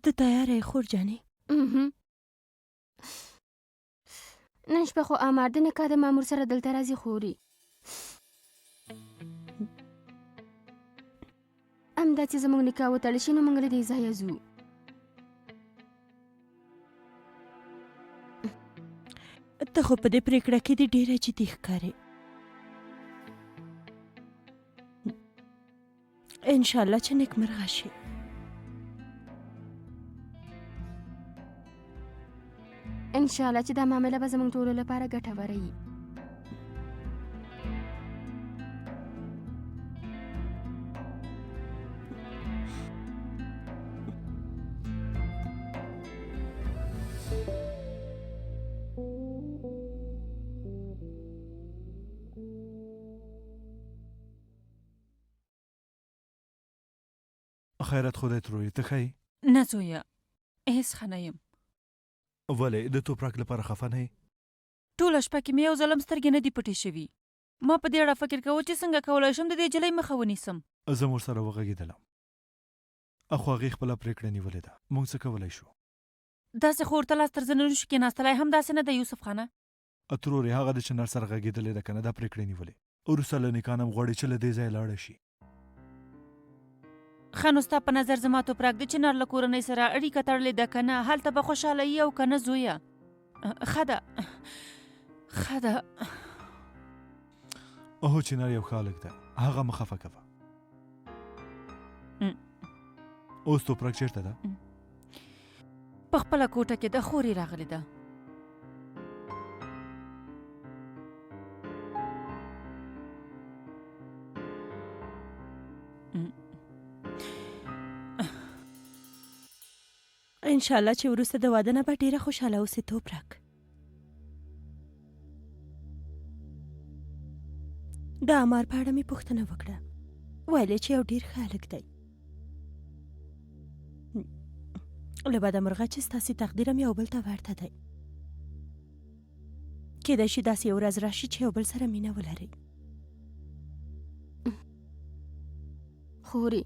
ته تیاره یې خور جانې؟ نن شپه خو امر د نکاح د مامور سره دلته راځي خوري. همدا چې زموږ نکاح وتړل شي، نو موږ له دې ځایه ځو. ته خو په دې پرېکړه کې دې ډېره جدي ښکارې. انشاءالله چې نیکمرغه شي. انشاءالله چې دا معامله به زموږ ټولو لپاره ګټوره وي. خیرت خودت روی ته ښایي؟ نه زویه، هېڅ ښه نه یم. ولې د توپرک لپاره خفه نه یې؟ ټوله شپه کې مې یو ځل هم سترګې نه دي پټې شوي. ما په دې اړه فکر کوه چې څنګه کولی شم د دې نجلۍ مخه ونیسم. زه مور سره وغږېدلم، اخو هغې خپله پرېکړه نیولې ده. موږ څه کولی شو؟ داسې خو ورته لاس تر زنه نه شو کېناستلی. هم داسې نه ده یوسف خانه. ترورې هغه د چنار سره غږېدلې ده که نه، دا پرېکړه نیولې. وروسته له نکانم غواړي چې له دې ځایه لاړه شي. ښه نو ستا په نظر زما توپرک د چنار له کورنۍ سره اړیکه تړلې ده که نه؟ هلته به خوشحاله یي او که نه زویه؟ ښه ده ښه ده. اوهو چنار یو ښه هلک ده، هغه مه خفه کوه. اوس توپرک چیرته ده؟ په خپله کوټه کې د خورې راغلې ده. انشاءالله چې وروسته د واده نه به ډېره خوشحاله اوسې توپرک. د عمار په اړه مې پوښتنه وکړه، ویلې چې یو ډېر ښه هلک دی. له بده مرغه چې ستاسې تقدیر هم یو بل ته ورته دی. کیدای شي داسې یو ورځ راشي چې یو بل سره مینه ولرئ. خوري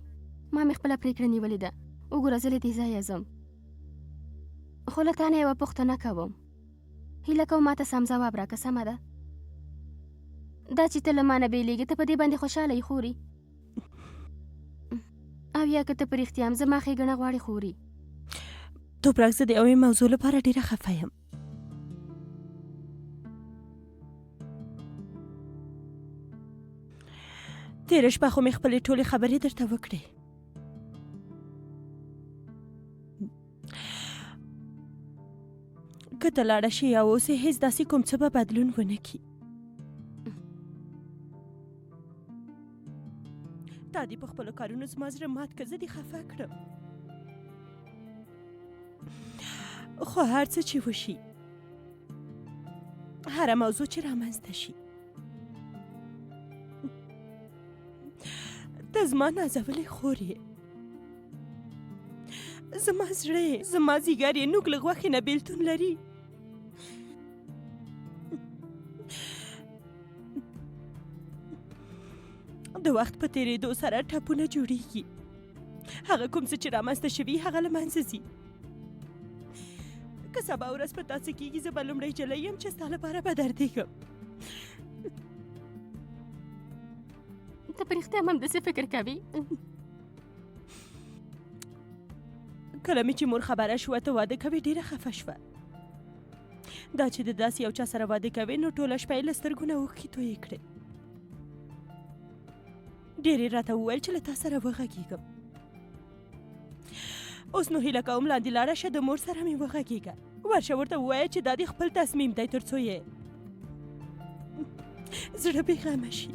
ما مې خپله پرېکړه نیولې ده. وګوره زه له دې ځایه ځم، خو له تا نه یوه پوښتنه کوم. هیله کوم ما ته سم ځواب راکړه، سمه ده؟ دا چې ته له ما نه بېلېږې، ته په دې باندې خوشحاله یې خوري؟ او یا که ته په رښتیا هم زما ښېګڼه غواړې خوري؟ توپرک زه د یوې موضوع لپاره ډېره خفه یم. تېره شپه خو مې خپلې ټولې خبرې درته وکړې. که ته لاړه شي یا اوسې، هېڅ داسې کوم څه به بدلون ونه کړي. تا دې په خپلو کارونو زما زړه مات که زه دې خفه کړم. خو هر څه چې وشي، هره موضوع چې رامنځته شي، ته زما نازولې خور یې، زما زړه یې، زما ځیګر یې، نوک له غوښې نه بېلتون لري. د وخت په تېرېدو سره ټپونه جوړېږي. هغه کوم څه چې رامنځته شوي هغه له منځه ځي. که سبا ورځ په تاسې کېږي، زه به لومړی جلۍ یم چې ستا لپاره به دردېږم. ته په رښتیا هم همداسې فکر کوې؟ کله مې چې مور خبره شوه ته واده کوې، ډېره خفه شوه. دا چې د داسې یو چا سره واده کوې، نو ټوله شپه یې له سترګو نه اوښکې تویې کړې. ډېر یې راته وویل چې له تا سره وغږېږم. اوس نو هیله کوم لاندې لاړه شه، د مور سره مې وغږېږه. ورشه ورته ووایه چې دا دې خپل تصمیم دی، تر څو یې زړه بېغمه شي.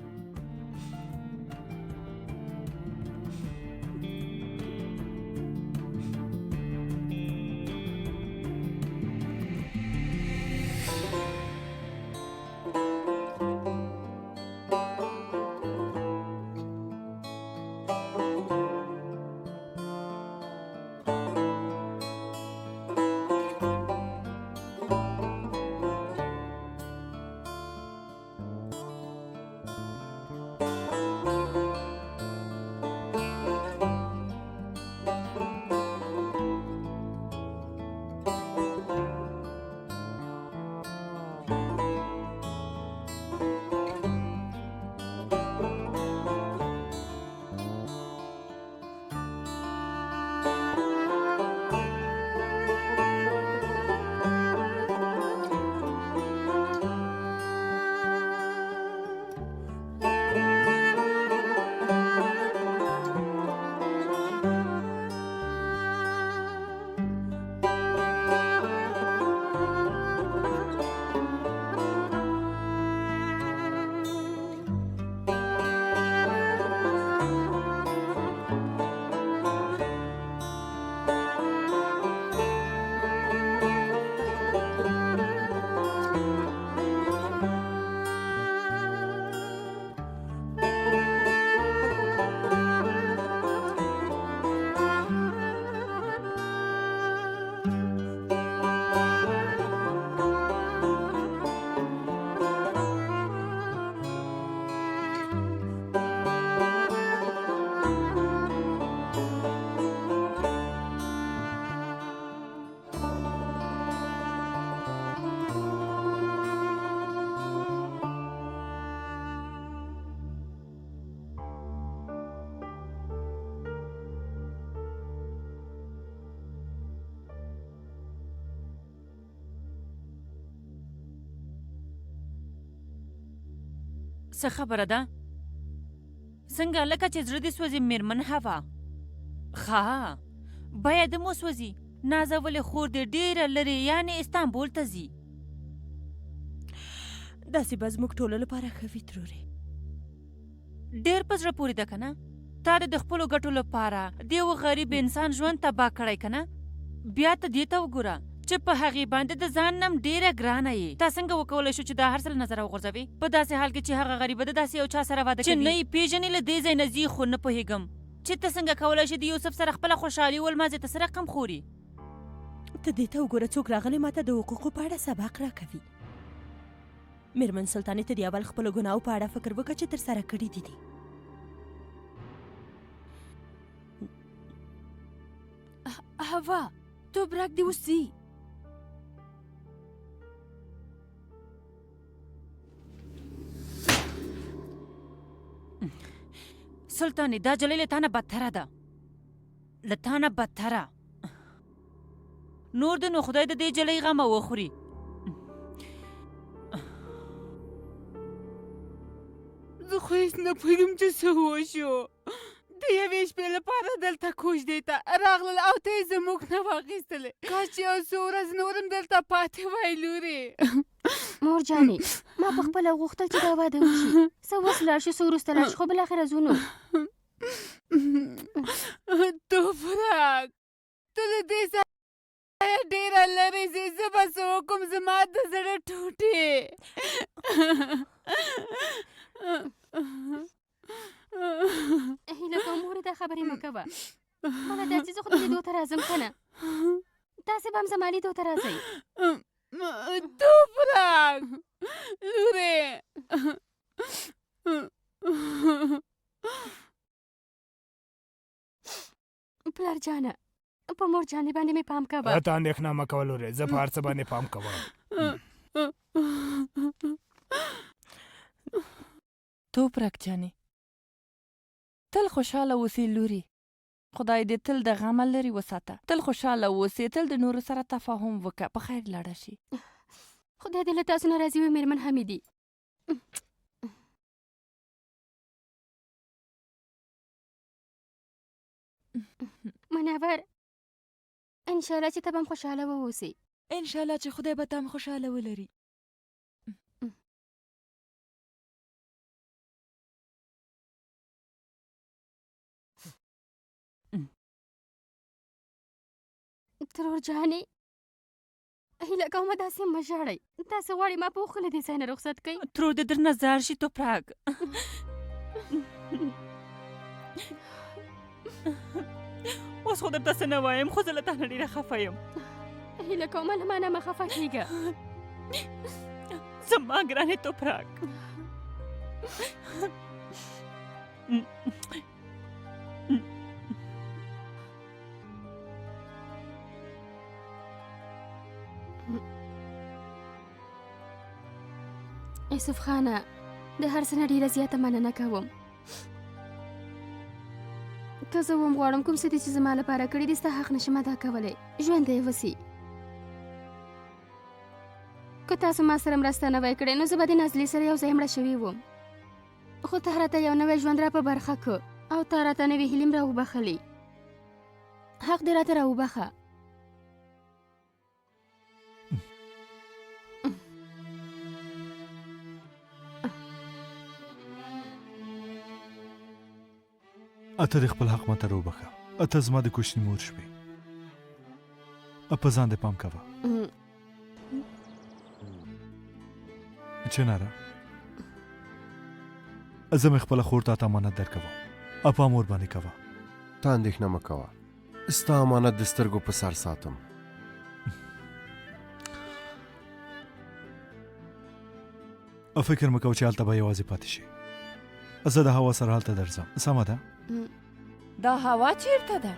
څه خبره ده څنګه لکه چې زړه دې سوځي میرمن هوا ښه باید مو سوځي نازولې خور دې ډېره لرې یعنې استانبول ته ځي داسې به زموږ ټولو لپاره ښه وي ترورې ډېر په زړه پورې ده که نه تا د خپلو ګټو لپاره د یو غریب انسان ژوند تباه کړی که نه بیا ته دې ته وګوره چې په هغې باندې د ځان نم ډېره ګرانه یې تا څنګه وکولی شو چې دا هر څه له نظره وغورځوې په داسې حال کې چې هغه غریبه ده داسې یو چا سره واده کوي چې نه یې پېژنې له دې ځای نه ځي خو نه پوهېږم چې ته څنګه کولی شې د یوسف سره خپله خوشحالي ولمانځې ته څه رقم خوري ته دې ته وګوره څوک راغلی ماته د حقوقو په اړه سبق راکوي میرمن سلطانې ته د اول خپلو ګناهو په اړه فکر وکړه چې ترسره کړي دي هوا توبرک دې اوس ځي سلطانې دا جلۍ له تا نه بدتره ده له تا نه بدتره نور د نو خدای د دې جلۍ غمه وخوري زه خو هېڅ نه پوهېږم چې څه وشو د یوې شپې لپاره دلته کوژدې ته راغلل او ته یې زموږ نه واخیستلې کاش چې یو څو ورځې نور هم دلته پاتې وای لورې مور جانې ما په خپله غوښتل چې دا واده وشي څه وس لاړ شو څه وروسته لاړ شو خو بالاخره ځو نو توپرک ته له دې ځایه ډېره لرې ځې زه به څه وکړم زما د زړه ټوټې هیله کوم مورې دا خبرې مه کوه ماله دا چې زه خو د لیدو ته راځم که نه تاسې به هم زما لیدو ته راځئ توپرک لورې پلار جانه په مور جانې باندې مې پام کوه ته اندېښنه مه کوه لورې زه په هر څه باندې پام کوم توپرک جانې تل خوشحاله اوسې لوري خدای دې تل د غمه لرې وساته تل خوشحاله اوسې تل د نورو سره تفاهم وکړه په خیر لاړه شي خدای دې له تاسو نه راضي وي میرمن حمیدي منور انشاءالله چې ته به هم خوشحاله واوسې انشاءالله چې خدای به تا هم خوشحاله ولري ترور جانې هیله کوم داسې مه ژاړئ تاسې غواړئ ما په اوښکو له دې ځای نه رخصت کړئ ترور دې درنه زار شي توپرک اوس خو درته څه نه وایم خو زه له تا نه ډېره خفه یم هیله کوم له ما نه مه خفه کېږه زما ګرانې توپرک یوسف خانه د هر څه نه ډېره زیاته مننه کوم که زه وم غواړم کوم څه دي چې زما لپاره کړي دي ستا حق نشم ادا کولی ژوندی وسي که تاسو ما سره مرسته نه وای کړې نو زه به د نازلې سره یو ځای مړه شوې وم خو ته راته یو نوی ژوند را په برخه که او تا راته نوې هیلې م راوبخلې حق دې راته راوبخه اته د خپل حق ماته راوبخه اته زما د کوچني مور شوې په ځان دې پام کوه چناره زه مې خپله خور ته امانت درکوم اپا مور باندې کوه ته اندېښنه مه کوه ستا امانت د سترګو په سر ساتم فکر مه کوه چې هلته به یوازې پاتې شي زه د هوا سره هلته درځم سمه ده دا هوا چیرته ده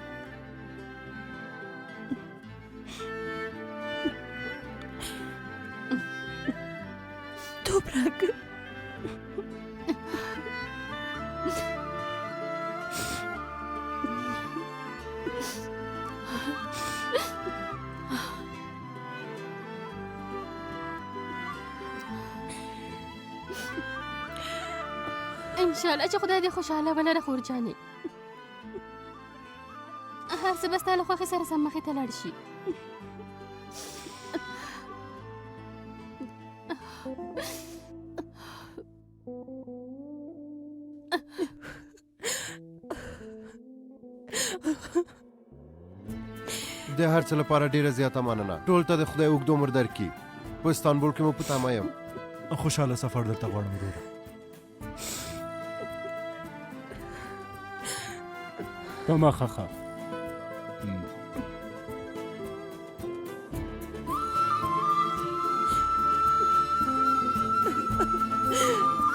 توپرک انشاءالله چې خدای دې خوشحاله ولره خور جانې. هر څه به ستا له خوښې سره سم مخې ته لاړ شي. د هر څه لپاره ډیره زیاته مننه. ټول ته د خدای اوږد عمر درکړي. په استانبول کې مو په تمه یم. خوشحاله سفر درته غواړم وروره. په مخه ښه.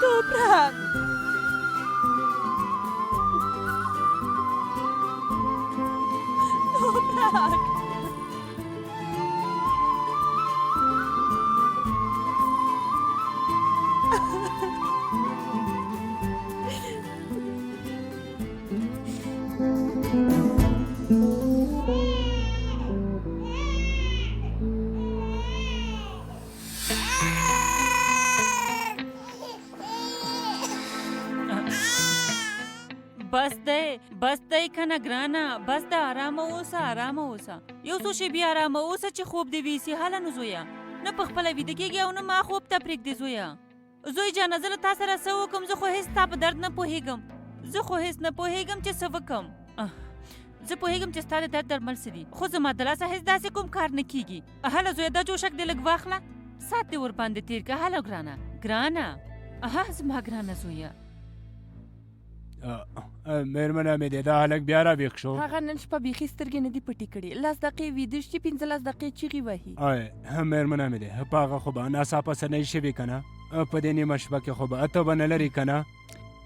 توپرک توپرک بس دی کنه ګرانه، بس د آرامه اوسه. یو څو شېبې آرامه اوسه چې خوب دې ویسي. هله نو زویه، نه پخپله ویده کېږي او نه ما خوب ته پرېږدې زویه. زوی جانه زه له تا سره څه وکړم؟ زه خو هېڅ ستا په درد نه پوهېږم. چې څه وکړم. زه پوهېږم چې ستا د درد درمل څه دي، خو زما د لاسه هېڅ داسې کوم کار نه کېږي. هله زویه دا جوشک دې لږ واخله، ساعت دې ورباندې تېر کړه. هله ګرانه زما ګرانه زویه. مېرمنه مې دی، دا هلک بیا راویښ شو. هغه نن شپه بیخي سترګې نه دي پټې کړې. 10 دقیقې ویده شي، 15 دقیقې چیغې وهي. مېرمنه مې دی، په هغه خو به ناڅاپه څه نه شوي که نه؟ په دې نیمه شپه کې خو به اته به نه لري که نه؟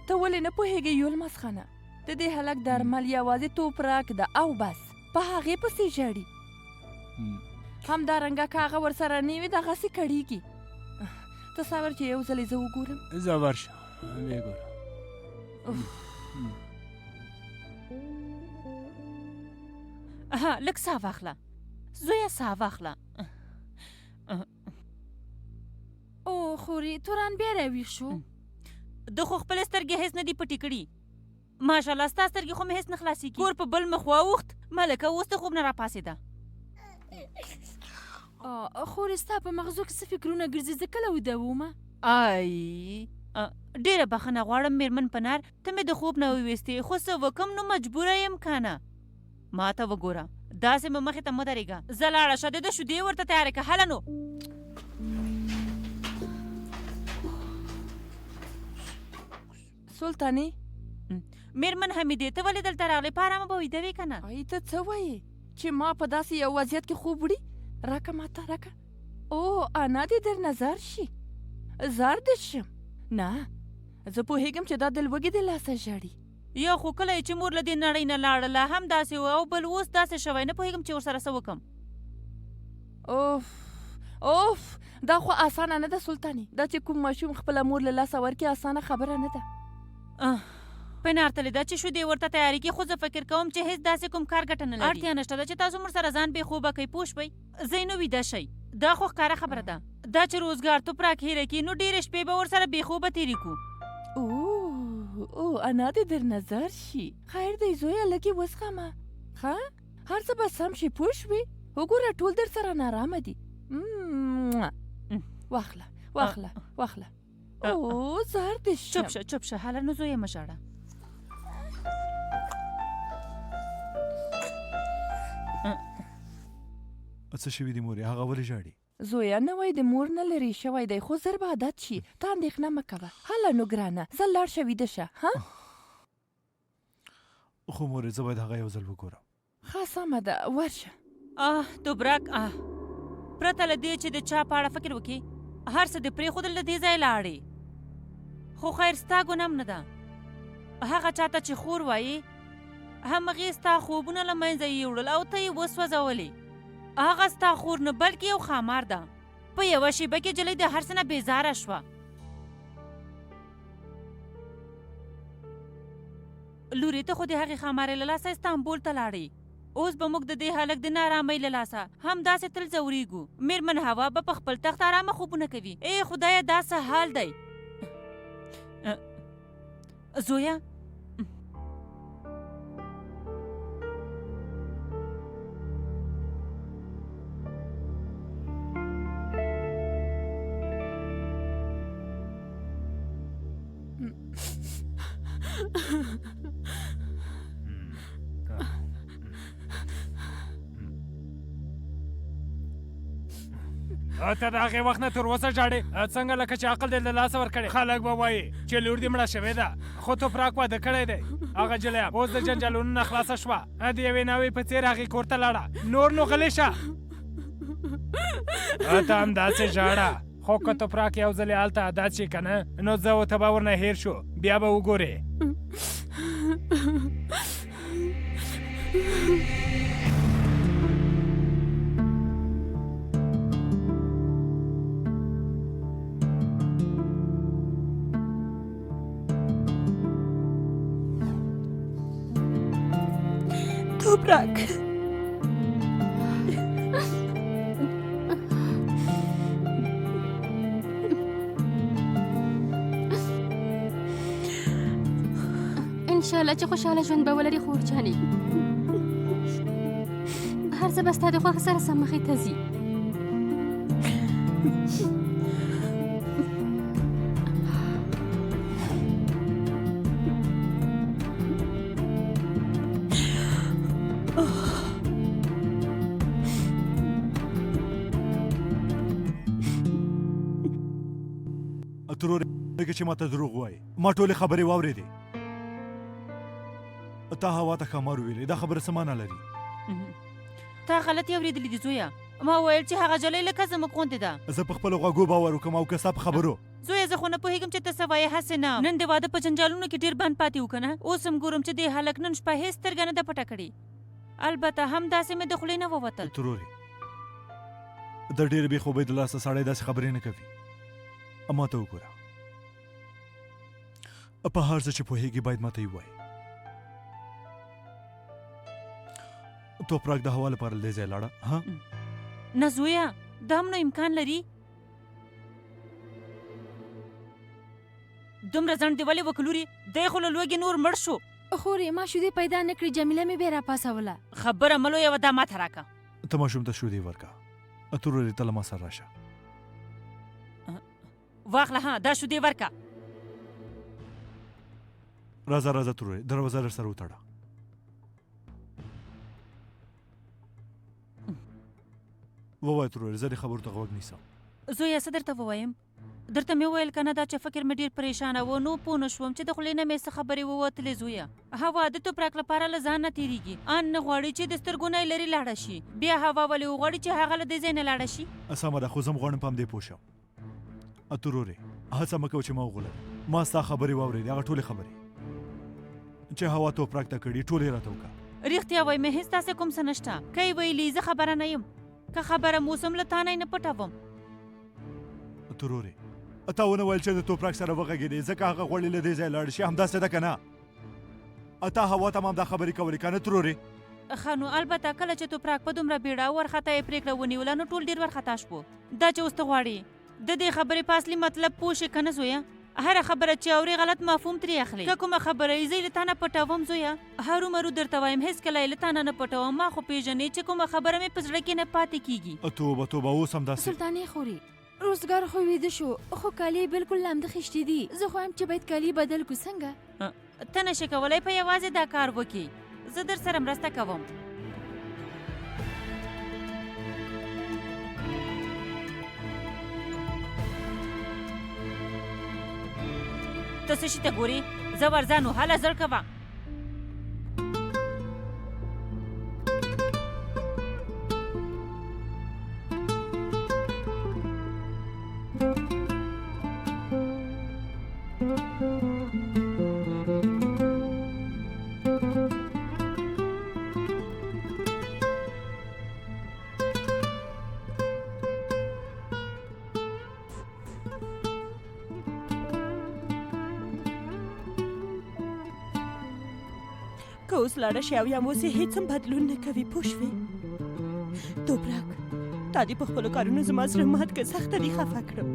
ته ولې نه پوهېږې یولمز خانه؟ د دې هلک درمل یوازې توپرک ده او بس، په هغې پسې ژاړي. همدارنګه که هغه ورسره نه وي دغسې کړېږي. تصور چې یو ځلې زه وګورم. زه ورشه ویې ګوره. لږ ساه واخله زویه، ساه واخله. او خوري توران بیا راویښ شو. د خو خپلې سترګې هېڅ نه دي پټې کړي. ماشاءالله ستا سترګې خو مې هېڅ نه خلاصېږي. کور په بل مخ واوښت، ملکه اوس د خوب نه راپاڅېده. خوري ستا په مغزو کې څه فکرونه ګرځي؟ زه کله ویده ومه؟ ډېره بخښنه غواړم مېرمن پنار، ته مې د خوب نه وویستې، خو څه وکم نو مجبوره یم که نه. ما ته وګوره، داسې مې مخې ته مه درېږه. زه لاړه شه، د شیدې ورته تیارې کړه. هله نو سلطانې مېرمن حمیدې، ته ولې دلته راغلې؟ په ارامه به ویده وې که نه؟ ته څه وایې چې ما په داسې یو وضعیت کې خوب وړي؟ راکه ماته راکه. او انا دې در نظر شي، زار دې شم. نه، زه پوهېږم چې دا د لوږې د لاسه ژاړي. یا خو کله چې مور له دې نړۍ نه لاړله هم داسې و، او بل اوس داسې شوی. نه پوهېږم چې ورسره څه وکړم. اوف دا خو اسانه نه ده سلطانې. دا چې کوم ماشوم خپله مور له لاسه ورکړي اسانه خبره نه ده. پنار تلې دا چې شیدې ورته تیارې کړي، خو زه فکر کوم چې هېڅ داسې کوم کار ګټه نه لري. اړتیا نشته ده چې تاسو مور سره ځان بې خوبه کوئ، پوه شوئ؟ ځئ نو ویده شئ. دا خو ښکاره خبره ده. دا چې روزګار توپرک هېره کړي نو ډېرې شپې به ورسره بې خوبه تېرې کړو. او انا دې در نظر شي. خیر دی زویه، لږې وزغمه ښه، هر څه به سم شي، پوه شوې؟ وګوره ټول در سره نارامه دي. واخله. او زار دې شم. چپ شه هله نو زویه مه ژاړه. څه شوي دي مورې؟ هغه ولې ژاړي؟ زویه نوی د مور نه لرې شوی دی، خو زر به عادت شي. ته اندېښنه مه کوه. هله نو ګرانه، زه لاړ شه ویده شه. خو مورې زه باید هغه یو ځل وګورم. ښه سمه ده، ورشه. توبرک، پرته له دې چې د چا په اړه فکر وکړې، هر څه دې پرېښودل، له دې ځایه لاړې. خو خیر ستا ګناه هم نه ده. هغه چاته چې خور وایي همغې ستا خوبونه له منځه یې وړل او ته یې وسوځولې. هغه ستا خور نه بلکې یو خامار ده. په یوه شیبه کې جلۍ د هر څه نه بېزاره شوه. لورې ته خو د هغې خامارې له لاسه استانبول ته لاړې. اوس به موږ د دې هلک د نارامۍ له لاسه همداسې تل ځورېږو. مېرمن هوا به په خپل تخت آرامه خوبونه کوي. ای خدایه دا څه حال دی؟ زویا ته د هغې وخت نه تر اوسه ژاړې څنګه لکه چې عقل دې له لاسه ورکړې خلک به وایي چې لور دې مړه شوې ده خو توپراک واده کړی دی هغه جلۍ اوس د جنجالونو نه خلاصه شوه د یوې ناوې په څېر هغې کور ته لاړه نور نو غلی شه ته همداسې ژاړه خو که توپراک یو ځلې هلته عادت شي که نه نو زه و ته به ورنه هېر شو بیا به وګورې توپراک انشاءالله چې خوشحاله ژوند به ولري خور جانې هر څه به ستا د خوښ سره سم مخې ته ځي ترور دغه چې ماته دروغ وایي ما ټولې خبرې واورېدې تا هوا ته خمار ویلې دا خبره څه معنی لري تا غلطي اورېدلې دي زویا ما ویل چې هغه جلۍ لکه زموږ غوندې ده زه په خپلو غوږو باور وکړم او که ستا په خبرو زویا زه خو نه پوهېږم چې ته څه وایې هسې نه نن د واده په جنجالونو کې ډېر بند پاتې و که نه اوس هم ګورم چې دې هلک نن شپه هېڅ سترګه نه ده پټه کړې البته همداسې مې د خولې نه ووتل ترورې د ډېر بې خوبۍ د لاسه سړی داسې خبرې نه کوي اما ته وګوره په هر څه چې پوهېږي باید ماته یې ووایي توپراک د هوا لپاره دې ځای لاړه ها نه زویا دا هم نو امکان لري دومره ځنډ دې ولې وکړلوري دی خو له لوږې نور مړ شو خورې ما شودې پیدا نه کړې جمیله مې بیا راپاسوله خبره مه لویوه دا ماته راکړه ته ماشوم ته شودې ورکړه ترورې ته له ما سره راشه واخله ها دا شودې ورکړه راځه راځه ترورې دروازه در سره وتړه ووایه ترورې زه دې خبرو ته غوږ نیسم زویا څه درته ووایم درته مې وویل که نه دا چې فکر مې ډېر پریشانه و نو پوه نه شوم چې د خولې نه مې څه خبرې ووتلې زویا هوا د توپراک لپاره له ځان نه تېرېږي ان نه غواړي چې د سترګو نه یې لرې لاړه شي بیا هوا ولې وغواړي چې هغه له دې ځای نه لاړه شي سمه ده خو زه هم غواړم په همدې پوه شم ترورې هڅه مه کوه چې ما وغولوې ما ستا خبرې واورېدې هغه ټولې خبرې چې هوا توپراک ته کړي ټولې راته وکړه رښتیا وایي مې هېڅ داسې کوم څه نشته که یې ویلي زه خبره نه یم که خبره موسم له تا نه یې نه پټوم ترورې تا ونه ویل چې د توپراک سره وغږېدې ځکه هغه غواړي له دې ځای لاړ شي همداسې ده که نه تا هوا ته هم دا خبرې کولې که نه ترورې ښه نو البته کله چې توپراک په دومره بیړه ورخطا یې پرېکړه ونیوله نو ټول ډېر ورخطا شوو دا چې اوس ته غواړې د دې خبرې په اصلي مطلب پوه شې که نه زویه هره خبره چې اورې غلط مفهوم ترې اخلي که کومه خبره یې زه یې له تا نه پټوم زویه هرومرو درته وایم هېڅکله یې له تا نه پټوم ما خو پېژنې چې کومه خبره مې په زړه کې نه پاتې کېږي توبه توبه اوس همداسې سلطانې خورې روزګار خو ویده شو خو کالي بالکل لامده خیشتې دي زه خو وایم چې باید کالي بدل کړو څنګه ته نشې کولی په یوازې دا کار وکړي زه در سره مرسته کوم ته څه شي ته ګورې زه ورځه نو هله زړ کوه که اوس لاړه شي او یا مو اوس هېڅ هم بدلون نه کوي پوه شوې توپراک تا دې په خپلو کارونو زما زړه مات که سخته دې خفه کړم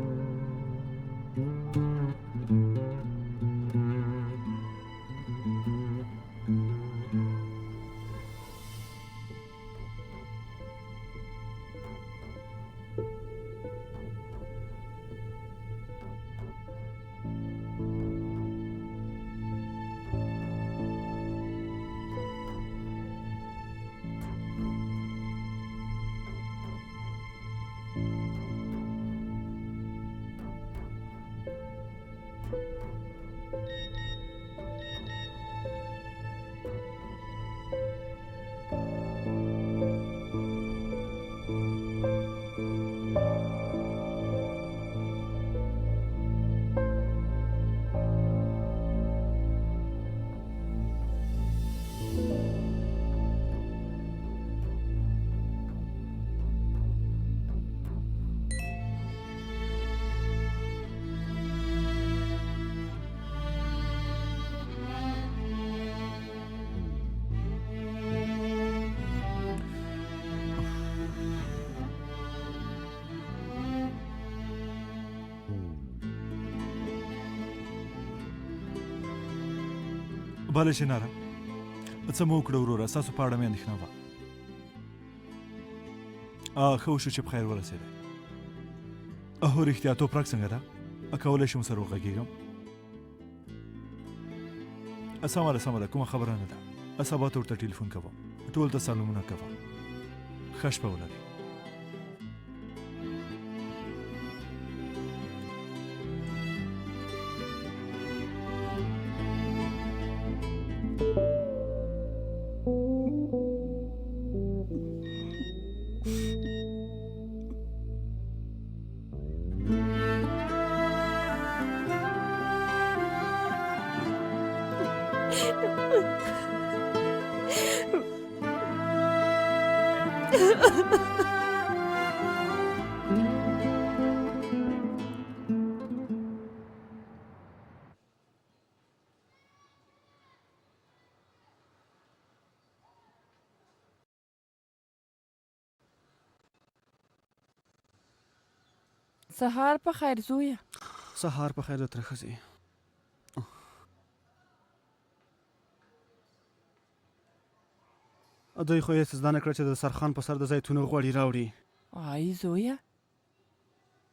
بله شیناره څه مو وکړه وروره ستاسو په اړه مې اندېښنه وه ښه وشو چې په خیر ورسېدی هو رښتیا توپرک څنګه ده کولی شم سره وغږېږم سمه ده سمه ده کومه خبره نه ده سبا ته ورته ټلیفون کوم ټول ته سلامونه کوم ښه شپه ولرئ سهار په خیر زویه. سهار په خیر د تره ښځې. دوی خو یې زده نه کړه چې د سرخان په سر د زیتونو غوړي راوړي. آی زویه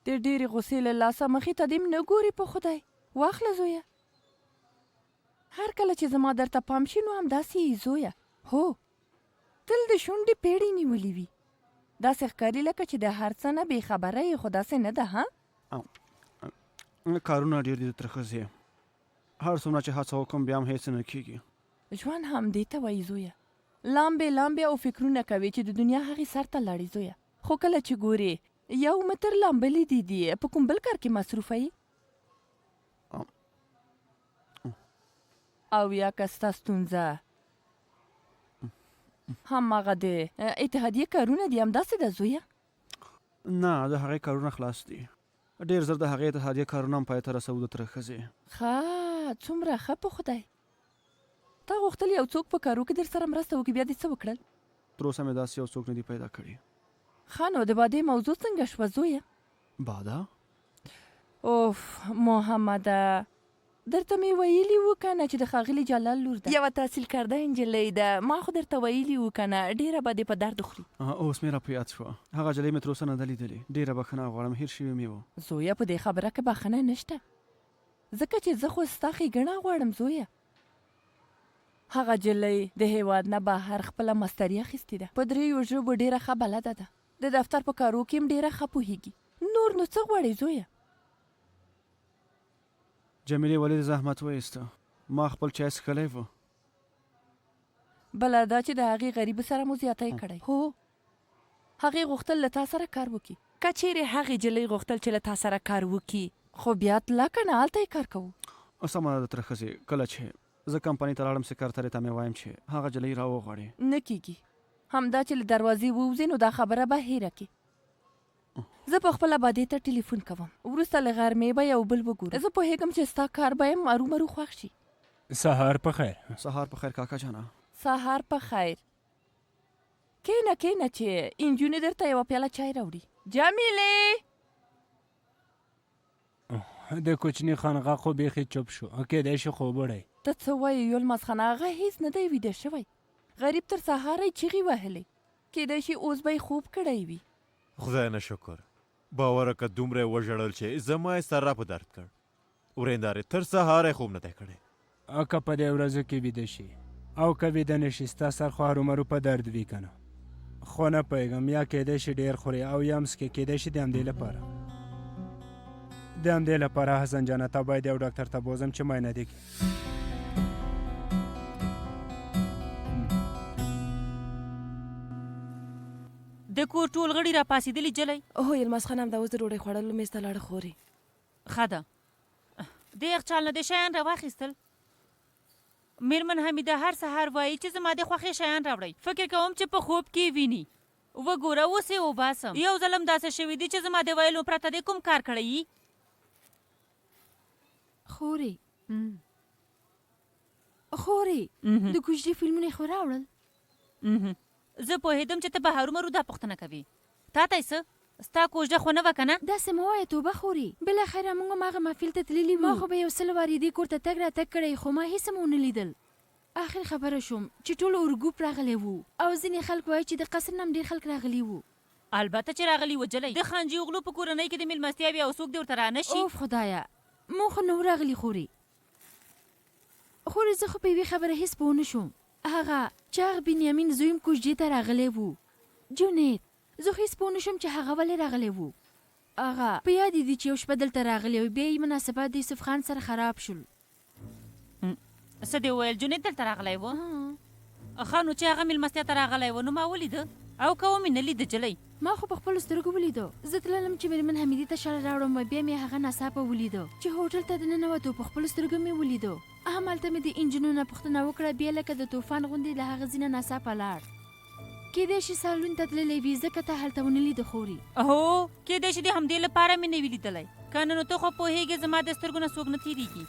د ډېرې غوسې له لاسه مخې ته دې نه ګوري په خدای. واخله زویه، هر کله چې زما درته پام شي نو همداسې یې زویه. هو تل د شونډې پیړې نیولې وي، داسې ښکاري لکه چې د هر څه نه بې خبره یې، خو داسې نه ده. ها کارونه ډېر دي د تره ښځې، هر څومره چې هڅه وکړم بیا هم هېڅ نه کېږي. ژوند همدې ته وایي زویه، لامبې لامبې او فکرونه کوي چې د دنیا هغې سر ته لاړې زویه، خو کله چې ګورې یو متر لامبلې دي په کوم بل کار کې مصروفه یې، او یا که ستا ستونزه هماغه د اتحادیې کارونه دي، همداسې ده زویه؟ نه، د هغې کارونه خلاص دي، ډېر زر د هغې اتحادیې کارونه هم پای ته رسوو د تره ښځې. ښه، څومره ښه په خدای. تا غوښتل یو څوک په کارو کې در سره مرسته وکړي، بیا دې څه وکړل؟ تر اوسه مې داسې یو څوک نه دي پیدا کړي. ښه، نو د بادې موضوع څنګه شوه زویه؟ باده؟ اوف محمده، درته مې ویلي وو که نه چې د ښاغلي جلال لور ده، یوه تحصیل کرده نجلۍ ده، ما خو درته ویلي وو که نه، ډېره به دې په درد خوري. اوس مې را په یاد شوه، هغه جلۍ مې تر اوسه نه ده لیدلې، ډېره بښنه غواړم، هېر شوې مې وه. زویه په دې خبره کې بښنه نشته، ځکه چې زه خو ستا ښېګڼه غواړم زویه. هغه جلۍ د هېواد نه بهر خپله مستري اخیستې ده، په 3 ژبو ډېره ښه بلده ده، د دفتر په کارو کې هم ډېره ښه پوهېږي. نور نو څه غواړې زویه؟ جمیلې ولې د زحمت وایسته؟ ما خپل چای څښلی و. بله دا چې د هغې غریبو سره مو زیاتی کړی. هو هغې غوښتل له تا سره کار وکړي، که چیرې هغې جلۍ غوښتل چې له تا سره کار وکړي، خو بیا تله که نه هلته یې کار کوو. سمه ده د تره ښځې، کله چې زه کمپنۍ ته لاړم سکرترې ته مې وایم چې هغه جلۍ راوغواړي. نه کېږي، همدا چې له دروازې ووځې نو دا خبره به هېره کړي. زه په خپله بادې ته ټلیفون کوم، وروسته له غرمې به یو بل وګورو. زه پوهېږم چې ستا کار به یم ارومرو خوښ شي. سهار په خیر. سهار په خیر کاکا جانه. سهار په خیر. کېنه کېنه چې انجونې درته یوه پیاله چای راوړي. جمیلې د کوچني خانقاه خو بیخي چوپ شو، کېدای شي خوب وړی. ته څه وایې یولمز خانه؟ هغه هېڅ نه دی ویده شوی، غریب تر سهاره یې چیغې وهلې، کېدای شي اوس به یې خوب کړی وي. خدای نه شکر، باوره که دومره وژړل چې زما یې سر را په درد کړ، ورېندارې تر سهاره خوب نه دی کړی. که په دې ورځو کې ویده شي او که ویده نه شي ستا سر خو هرومرو په درد وي که نه، خو نه پوهېږم، یا کېدای شي ډېر خورې او یا هم څکې، کېدای شي د همدې لپاره. د همدې لپاره حسن جانه تا باید یو ډاکټر ته بوزم چې معاینه دې کړي. د کور ټول غړي را پاسېدلي جلی. هو یلماس خان همدا اوس د ډوډۍ خوړلو میز ته لاړه خوري. ښه ده. د یخچال نه د شیان راواخیستل. میرمن حمیده هر سهار وایي چې زما د خوښې شیان راوړئ. فکر کوم چې په خوب کې ویني. وګوره اوس یې وباسم. یو ځلم داسې شوي دي چې زما د ویلو پرته دې کوم کار کړی یي؟ خورې د کوژدې فلمونه خو راوړل؟ زه پوهېدم چې ته به هرومرو دا پوښتنه کوې. تا ته یې څه؟ ستا کوژده خو نه وه که نه؟ داسې مه وایه توبه خورې. بالاخره موږ هم هغه محفل ته تللي وو. ما خو به یو سل وارې دې کور ته تګ راتګ کړی خو ما هېڅ هم ونه لیدل. آخر خبره شوم چې ټول اورګوپ راغلی وو او ځینې خلک وایي چې د قصر نه هم ډېر خلک راغلي وو. البته چې راغلي وو جلی. د خانجي اوغلو په کورنۍ کې د مېلمستیا وي او څوک دې ورته رانه شي؟ اوف خدایه موږ خو نه وو راغلي خورې زه خو په یوې خبره هېڅ پوه نه شوم. هغه چې هغه بنیامین زوی م کوژدې ته راغلی وو جونید زه خو هېڅ پوه نه شوم چې هغه ولې راغلی وو. هغه په یاد یې دي چې یو شپه دلته راغلی و بیا یې مناسبات د یوسف خان سره خراب شول. څه دې وویل جونید دلته راغلی و؟ ښه نو چې هغه مېلمستیا ته راغلی و نو ما ولیده او که ومې نه لیده جلی؟ ما خو په خپلو سترګو ولیدو. زه تللم چې مېرمن حمیدې ته شړه راوړم بیا مې هغه ناڅاپه ولیدو چې هوټل ته دننوتو. په خپلو سترګو مې ولیدو. همالته مې د انجینو نه پوښتنه وکړه بیا لکه د طوفان غوندې له هغه ځینه ناڅاپه لاړ. کیدای شي سالون ته تللی وي ځکه ته هلته ونه لیده خوري. هو کیدای شي د همدې لپاره مې نه وي لیدلی. که نه نو ته خو پوهېږې زما د سترګو نه څوک نه تېرېږي.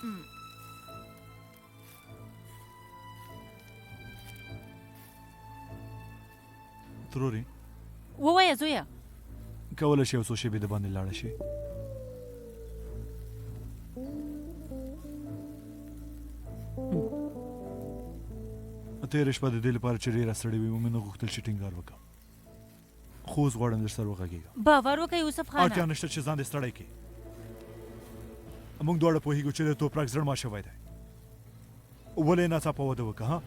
ترورې ووایه زویه. کولی شي یو څو شېبې د باندې لاړه شي؟ تېره شپه د دې لپاره چې ډېره ستړې وې مې نه غوښتل چې ټینګار وکړم خو اوس غواړم در سره وغږېږم. باور وکړه یوسف خانه. اړتیا نشته چې ځان دې ستړی کړې. موږ دواړه پوهېږو چې د توپراک زړه مات شوی دی. ولې یې ناڅاپه واده وکړه ها؟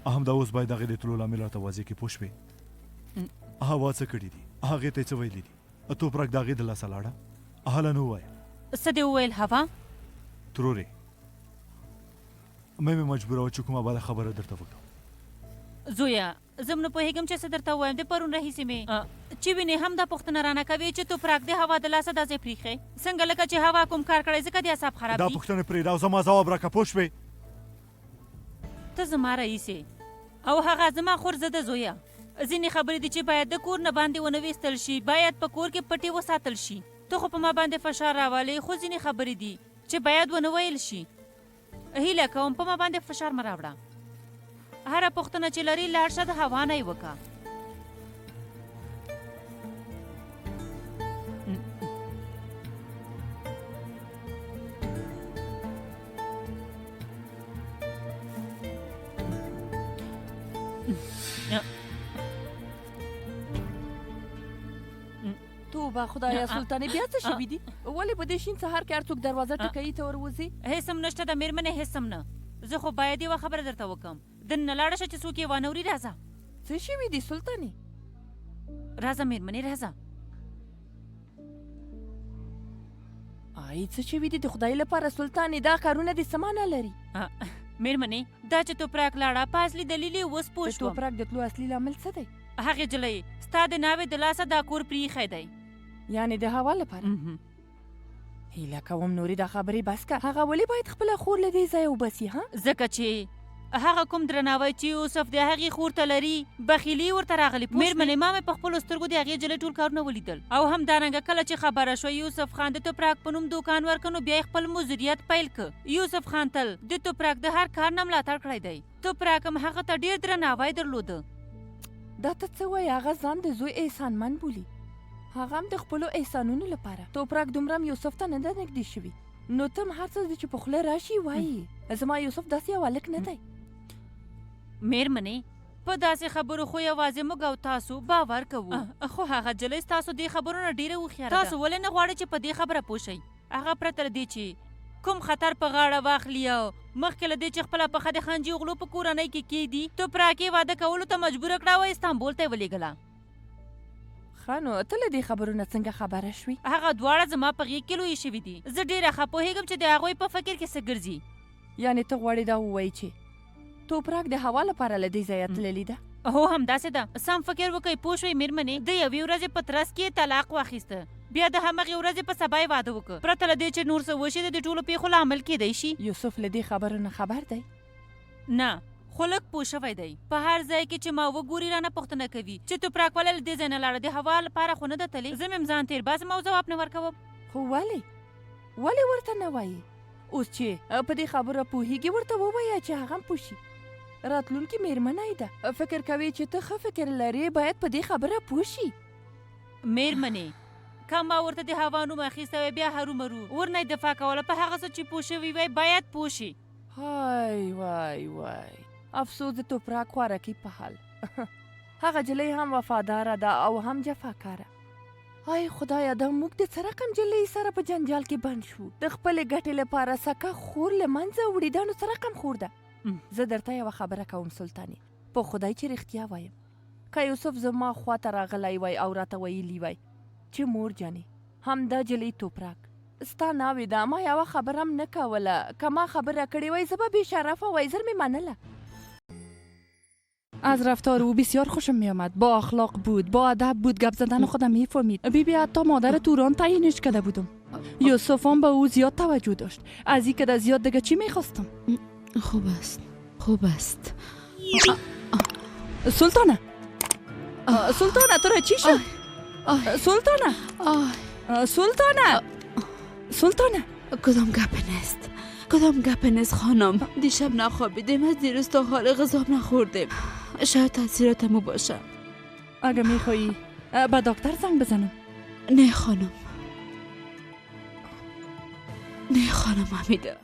همدا اوس باید هغې د تلو لامل راته واضح کړي پوه شوې؟ هوا څه کړي دي؟ هغې ته یې څه ویلي دي؟ توپراک د هغې د لاسه لاړه؟ هله نو ووایه. څه دې وویل هوا؟ ترورې مې مجبوروه چې کومه بده خبره درته وکړم. زویه زه هم نه پوهېږم چې څه درته ووایم. د پرون راهیسې مې چې وینې هم دا پوښتنه رانه کوې چې توپراک د هوا د لاسه دا ځای پرېښی څنګه لکه چې هوا کوم کار کړی ځکه د اعصاب خراب دي. دا پوښتنې پرېږده او زما ځواب راکړه پوه شوې؟ ته زما رئیس او هغه زما خور زه د زویه. ځینې خبرې دي چې باید د کور نه باندې ونه ویستل شي. باید په کور کې پټې وساتل شي. ته خو په ما باندې فشار راولې خو ځینې خبرې دي چې باید ونه ویل شي. هیله کوم په ما باندې فشار مه راوړه. هره پوښتنه چې لري لاړ شه د هوا نه یې وکړه. توبه خدایا سلطانې بیا څه شوي دي؟ ولې په دې شین سهار کې هر څوک دروازه ټکوي ته وروځي؟ هېڅ هم نشته د مېرمنې هېڅ هم نه. زه خو باید یوه خبره درته وکړم. دننه لاړه شه چې څوک یې وانه وري. راځه. څه شوي دي سلطانې؟ راځه مېرمنې راځه. آی څه شوي دي د خدای لپاره سلطانې دا کارونه دې څه معنی لري؟ مېرمنې دا چې توپراک لاړه په اصلي دلیل یې اوس پوه شوم. د توپراک د تلو اصلي لامل څه دی؟ هغې جلۍ ستا د ناوې د لاسه دا کور پرېښی دی. یعنې د هوا لپاره؟ هیله کوم نورې دا خبرې بس که. هغه ولې باید خپله خور له دې ځایه وباسي ها؟ ځکه چې هغه کوم درناوی چې یوسف د هغې خور ته لري بخیلي ورته راغلې. مېرمنې ما مې په خپلو سترګو د هغې جلۍ ټول کارونه ولیدل. او همدارنګه کله چې خبره شوه یوسف خان د توپراک په نوم دوکان ورکړ نو بیا یې خپل مدیریت پیل کړ. یوسف خان تل د توپراک د هر کار نه ملاتړ کړی دی. توپراک هم هغه ته ډېر درناوی درلوده. دا ته څه وایي؟ هغه ځان د زوی احسانمن بولي. هغه هم د خپلو احسانونو لپاره. توپراک دومره هم یوسف ته نه ده نږدې شوي. نو ته هم هر څه چې په خوله راشي وایي. زما یوسف داسې یو هلک نه دی. مېرمنې په داسې خبرو خو یوازې موږ او تاسو باور کوو. خو هغه جلۍ ستاسو دې خبرو نه ډېره هوښیاره ده. تاسو ولې نه غواړئ چې په دې خبره پوه شئ؟ هغه پرته له دې چې کوم خطر په غاړه واخلي او مخکې له دې چې خپله پښه د خانجي غلو په کورنۍ کې کېږدي توپراک یې واده کولو ته مجبوره کړه او استانبول ته یې ولېږله. خانو ته له دې خبرو نه څنګه خبره شوې؟ هغه دواړه زما په غېږ کې لویې شوي دي. زه ډېره ښه پوهېږم چې د هغوی په فکر کې څه ګرځي. یعنې ته غواړې دا ووایي چې توپراک د هوا لپاره له دې ځایه تللې ده؟ هو همداسې ده. سم فکر وکړئ پوه شوئ مېرمنې، د یوې ورځې په ترڅ کې طلاق واخیسته، بیا د همغې ورځې په سبا یې واده وکړ، پرته له دې چې نور څه وشي د دې ټولو پیښو لامل کیدی شي. یوسف له دې خبرو نه خبر دی؟ نه، خو لږ پوه شوی دی. په هر ځای کې چې ما وګوري رانه پوښتنه کوي چې توپراک ولې له دې ځای نه لاړه، د هوا لپاره خو نه ده تللی. زه مې ځان تېر باسم او ځواب نه ورکوم. خو ولې ورته نه وایي؟ اوس چې په دې خبره پوهېږي ورته ووایه چې هغه هم پوه شي. راتلونکې مېرمنه ده، فکر کوي چې ته ښه فکر لرې، باید په دې خبره پوه شي. مېرمنې، که ما ورته د هوا نوم اخیستی وی بیا هرومرو ورنه یې دفاع کوله، په هغه څه چې پوه شوي وی باید پوه شي. وای افسوس د توپراک خوارکي په حال. هغه جلۍ هم وفاداره ده او هم جفاکاره. آی خدایا دا موږ د څه رقم جلۍ سره په جنجال کې بند شو؟ د خپلې ګټې لپاره سکه خور له منځه وړي، دا نو څه رقم خور ده؟ زه درته یوه خبره کوم سلطانې، په خدای چې رښتیا وایم، که یوسف زما خواته راغلی وای او راته ویلي وای چې مور جانې همدا جلۍ توپراک ستا ناوې ده، ما یوه خبره هم نه کوله. که ما خبره کړې وای زه به بی‌شرفه وای، زر مې منله. از رفتار او بسیار خوشم می آمد. با اخلاق بود، با ادب بود، گپ زدن خودم می فهمید. بیبی حتی مادر توران تعیینش کرده بودم. یوسف هم به او زیاد توجه داشت. از این که زیاد دیگه چی می خواستم؟ خوب است. سلطانه تو را چی شد؟ سلطانه کدام گپ نیست خانم. دیشب نخوابیدیم، از دیروز تا حال غذا نخوردیم. شاید تاثیراتمو باشه. اگه میخوایی با دکتر زنگ بزنم؟ نه خانم حمیده.